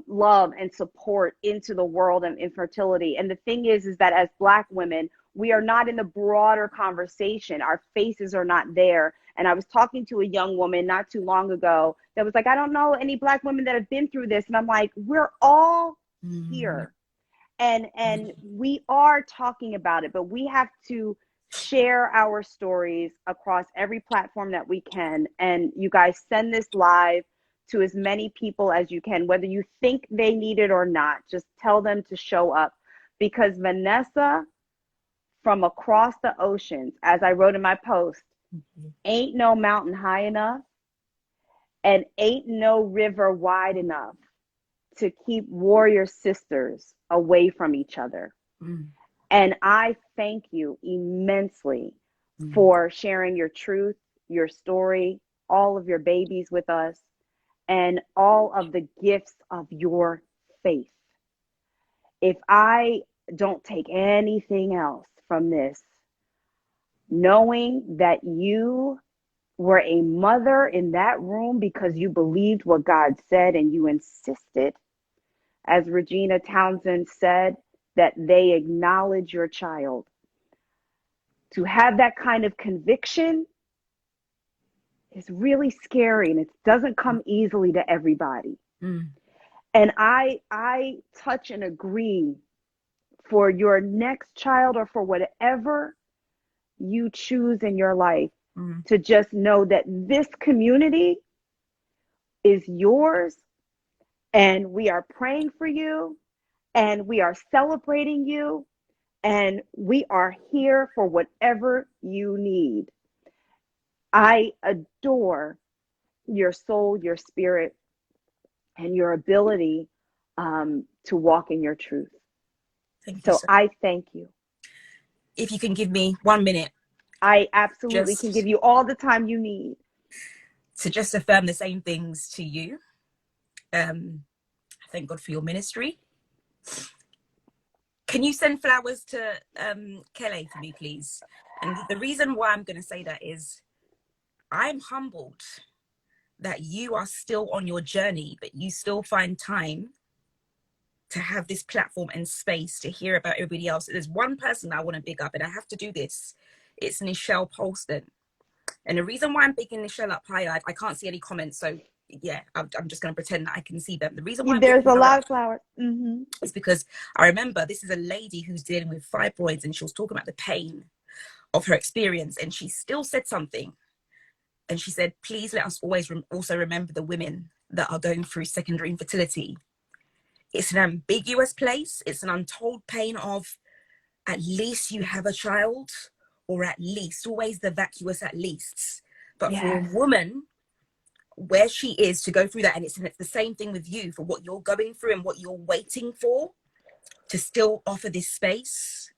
love and support into the world of infertility. And the thing is that as Black women, we are not in the broader conversation. Our faces are not there. And I was talking to a young woman not too long ago that was like, I don't know any Black women that have been through this. And I'm like, we're all here. And we are talking about it, but we have to share our stories across every platform that we can. And you guys send this live to as many people as you can, whether you think they need it or not. Just tell them to show up, because Vanessa from across the oceans, as I wrote in my post, ain't no mountain high enough and ain't no river wide enough to keep warrior sisters away from each other. Mm. And I thank you immensely Mm. for sharing your truth, your story, all of your babies with us, and all of the gifts of your faith. If I don't take anything else from this, knowing that you were a mother in that room because you believed what God said and you insisted, as Regina Townsend said, that they acknowledge your child. To have that kind of conviction is really scary, and it doesn't come easily to everybody. Mm. And I touch and agree for your next child or for whatever you choose in your life, Mm. to just know that this community is yours, and we are praying for you, and we are celebrating you, and we are here for whatever you need. I adore your soul, your spirit, and your ability to walk in your truth. Thank you So so. I thank you. If you can give me 1 minute, I absolutely can give just you all the time you need. to just affirm the same things to you. Thank God for your ministry. Can you send flowers to Kelly for me, please? And the reason why I'm going to say that is I'm humbled that you are still on your journey, but you still find time to have this platform and space to hear about everybody else. There's one person I want to big up, and I have to do this. It's Nichelle Polston. And the reason why I'm picking Nichelle up higher, I can't see any comments, so yeah, I'm just going to pretend that I can see them. The reason why I'm There's picking a her lot up of flowers. Mm-hmm. is because I remember this is a lady who's dealing with fibroids, and she was talking about the pain of her experience, and she still said something. And she said, please let us always also remember the women that are going through secondary infertility. It's an ambiguous place. It's an untold pain of at least you have a child, or at least, always the vacuous at least. But for a Yes. woman where she is to go through that, and it's the same thing with you, for what you're going through and what you're waiting for, to still offer this space,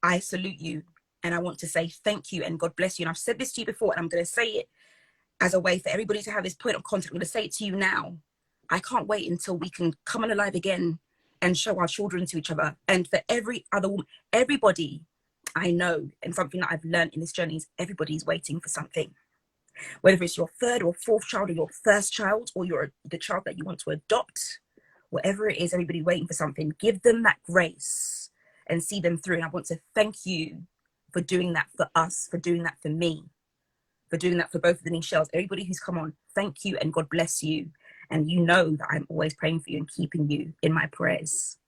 I salute you. And I want to say thank you and God bless you. And I've said this to you before, and I'm going to say it as a way for everybody to have this point of contact. I'm going to say it to you now. I can't wait until we can come on alive again and show our children to each other. And for every other woman, everybody I know, and something that I've learned in this journey is everybody's waiting for something. Whether it's your third or fourth child, or your first child, or the child that you want to adopt, whatever it is, everybody waiting for something. Give them that grace and see them through. And I want to thank you for doing that for us, for doing that for me, for doing that for both of the Nichelles. Everybody who's come on, thank you and God bless you. And you know that I'm always praying for you and keeping you in my prayers.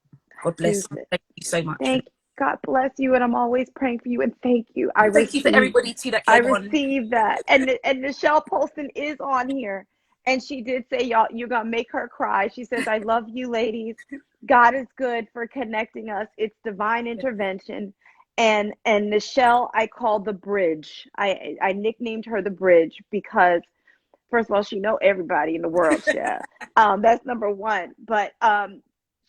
God bless you. Thank you so much. Thank God bless you, and I'm always praying for you. And thank you. I Thank you for receive. everybody too that I came on. received that. And Michelle Polston is on here, and she did say, y'all, you're gonna make her cry. She says, I love you, ladies. God is good for connecting us. It's divine intervention. And Michelle, I call the bridge. I nicknamed her the bridge because, first of all, she know everybody in the world, yeah. That's number one. But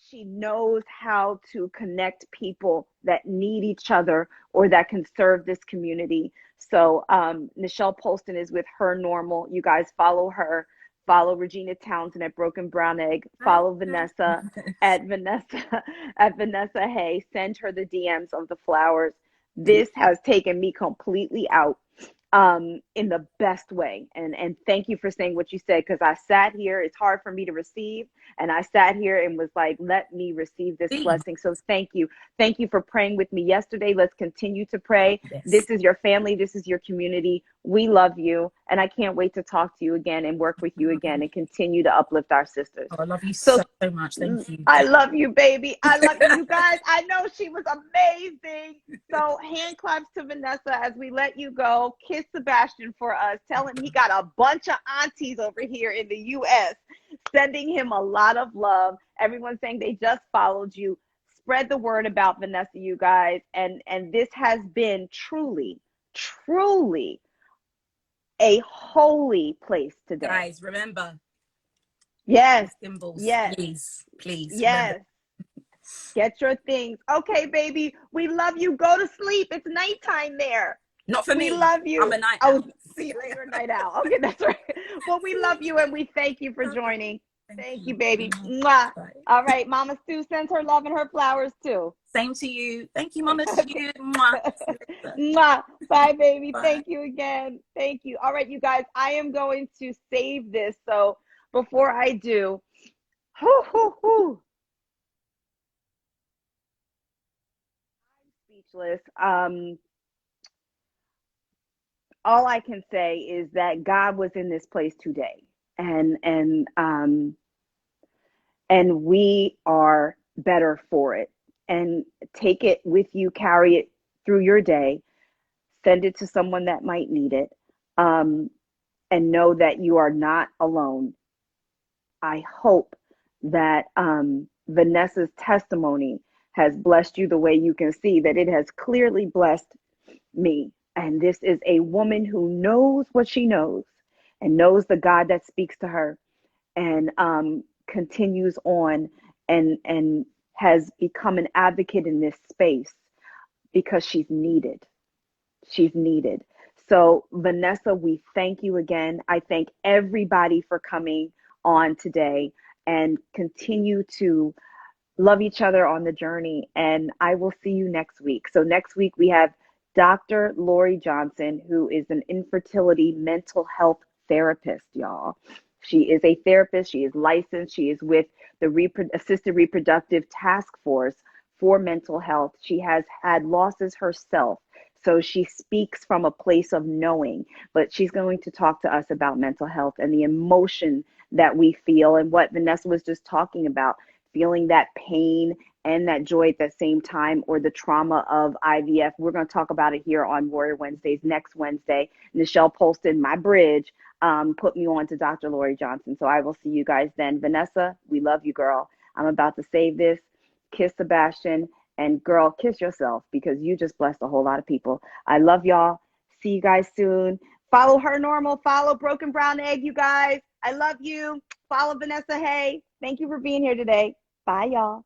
she knows how to connect people that need each other or that can serve this community. So Nichelle Polston is with Her Normal. You guys follow her. Follow Regina Townsend at Broken Brown Egg. Follow Vanessa at Vanessa Haye. Send her the DMs of the flowers. This has taken me completely out in the best way. And thank you for saying what you said, because I sat here, it's hard for me to receive, and I sat here and was like, let me receive this blessing. So thank you. Thank you for praying with me yesterday. Let's continue to pray. Yes. This is your family. This is your community. We love you. And I can't wait to talk to you again and work with you again and continue to uplift our sisters. Oh, I love you So so much. Thank you. I love you, baby. I love you. You guys, I know she was amazing. So hand claps to Vanessa as we let you go. Kiss Sebastian for us. Tell him he got a bunch of aunties over here in the U.S. sending him a lot of love. Everyone's saying they just followed you. Spread the word about Vanessa, you guys. And this has been truly, truly a holy place today. Guys, remember. Yes. Symbols. Yes. Please Yes. remember. Get your things. Okay, baby. We love you. Go to sleep. It's nighttime there. Not for We me. love you. I'm a night Oh, owl. See you later. you're a night owl. Okay, that's right. Well, we love you and we thank you for Love you. joining. Thank Thank you, you. baby. Mwah. Bye. All right, Mama Stu sends her love and her flowers too. Same to you. Thank you, Mama Stu. Mwah. See you later. Mwah. Bye, baby. Bye. Thank you again. Thank you. All right, you guys, I am going to save this. So before I do, whoo, whoo, whoo. I'm speechless. All I can say is that God was in this place today, and we are better for it. And take it with you, carry it through your day, send it to someone that might need it, and know that you are not alone. I hope that Vanessa's testimony has blessed you the way you can see that it has clearly blessed me. And this is a woman who knows what she knows and knows the God that speaks to her, and continues on, and has become an advocate in this space because she's needed. She's needed. So, Vanessa, we thank you again. I thank everybody for coming on today, and continue to love each other on the journey. And I will see you next week. So next week we have Dr. Lori Johnson, who is an infertility mental health therapist, y'all. She is a therapist. She is licensed. She is with the Assisted Reproductive Task Force for mental health. She has had losses herself. So she speaks from a place of knowing, but she's going to talk to us about mental health and the emotion that we feel, and what Vanessa was just talking about, feeling that pain and that joy at the same time, or the trauma of IVF. We're going to talk about it here on Warrior Wednesdays next Wednesday. Nichelle Polston, my bridge, put me on to Dr. Lori Johnson. So I will see you guys then. Vanessa, we love you, girl. I'm about to save this. Kiss Sebastian, and girl, kiss yourself, because you just blessed a whole lot of people. I love y'all. See you guys soon. Follow Her Normal. Follow Broken Brown Egg, you guys. I love you. Follow Vanessa Haye. Thank you for being here today. Bye, y'all.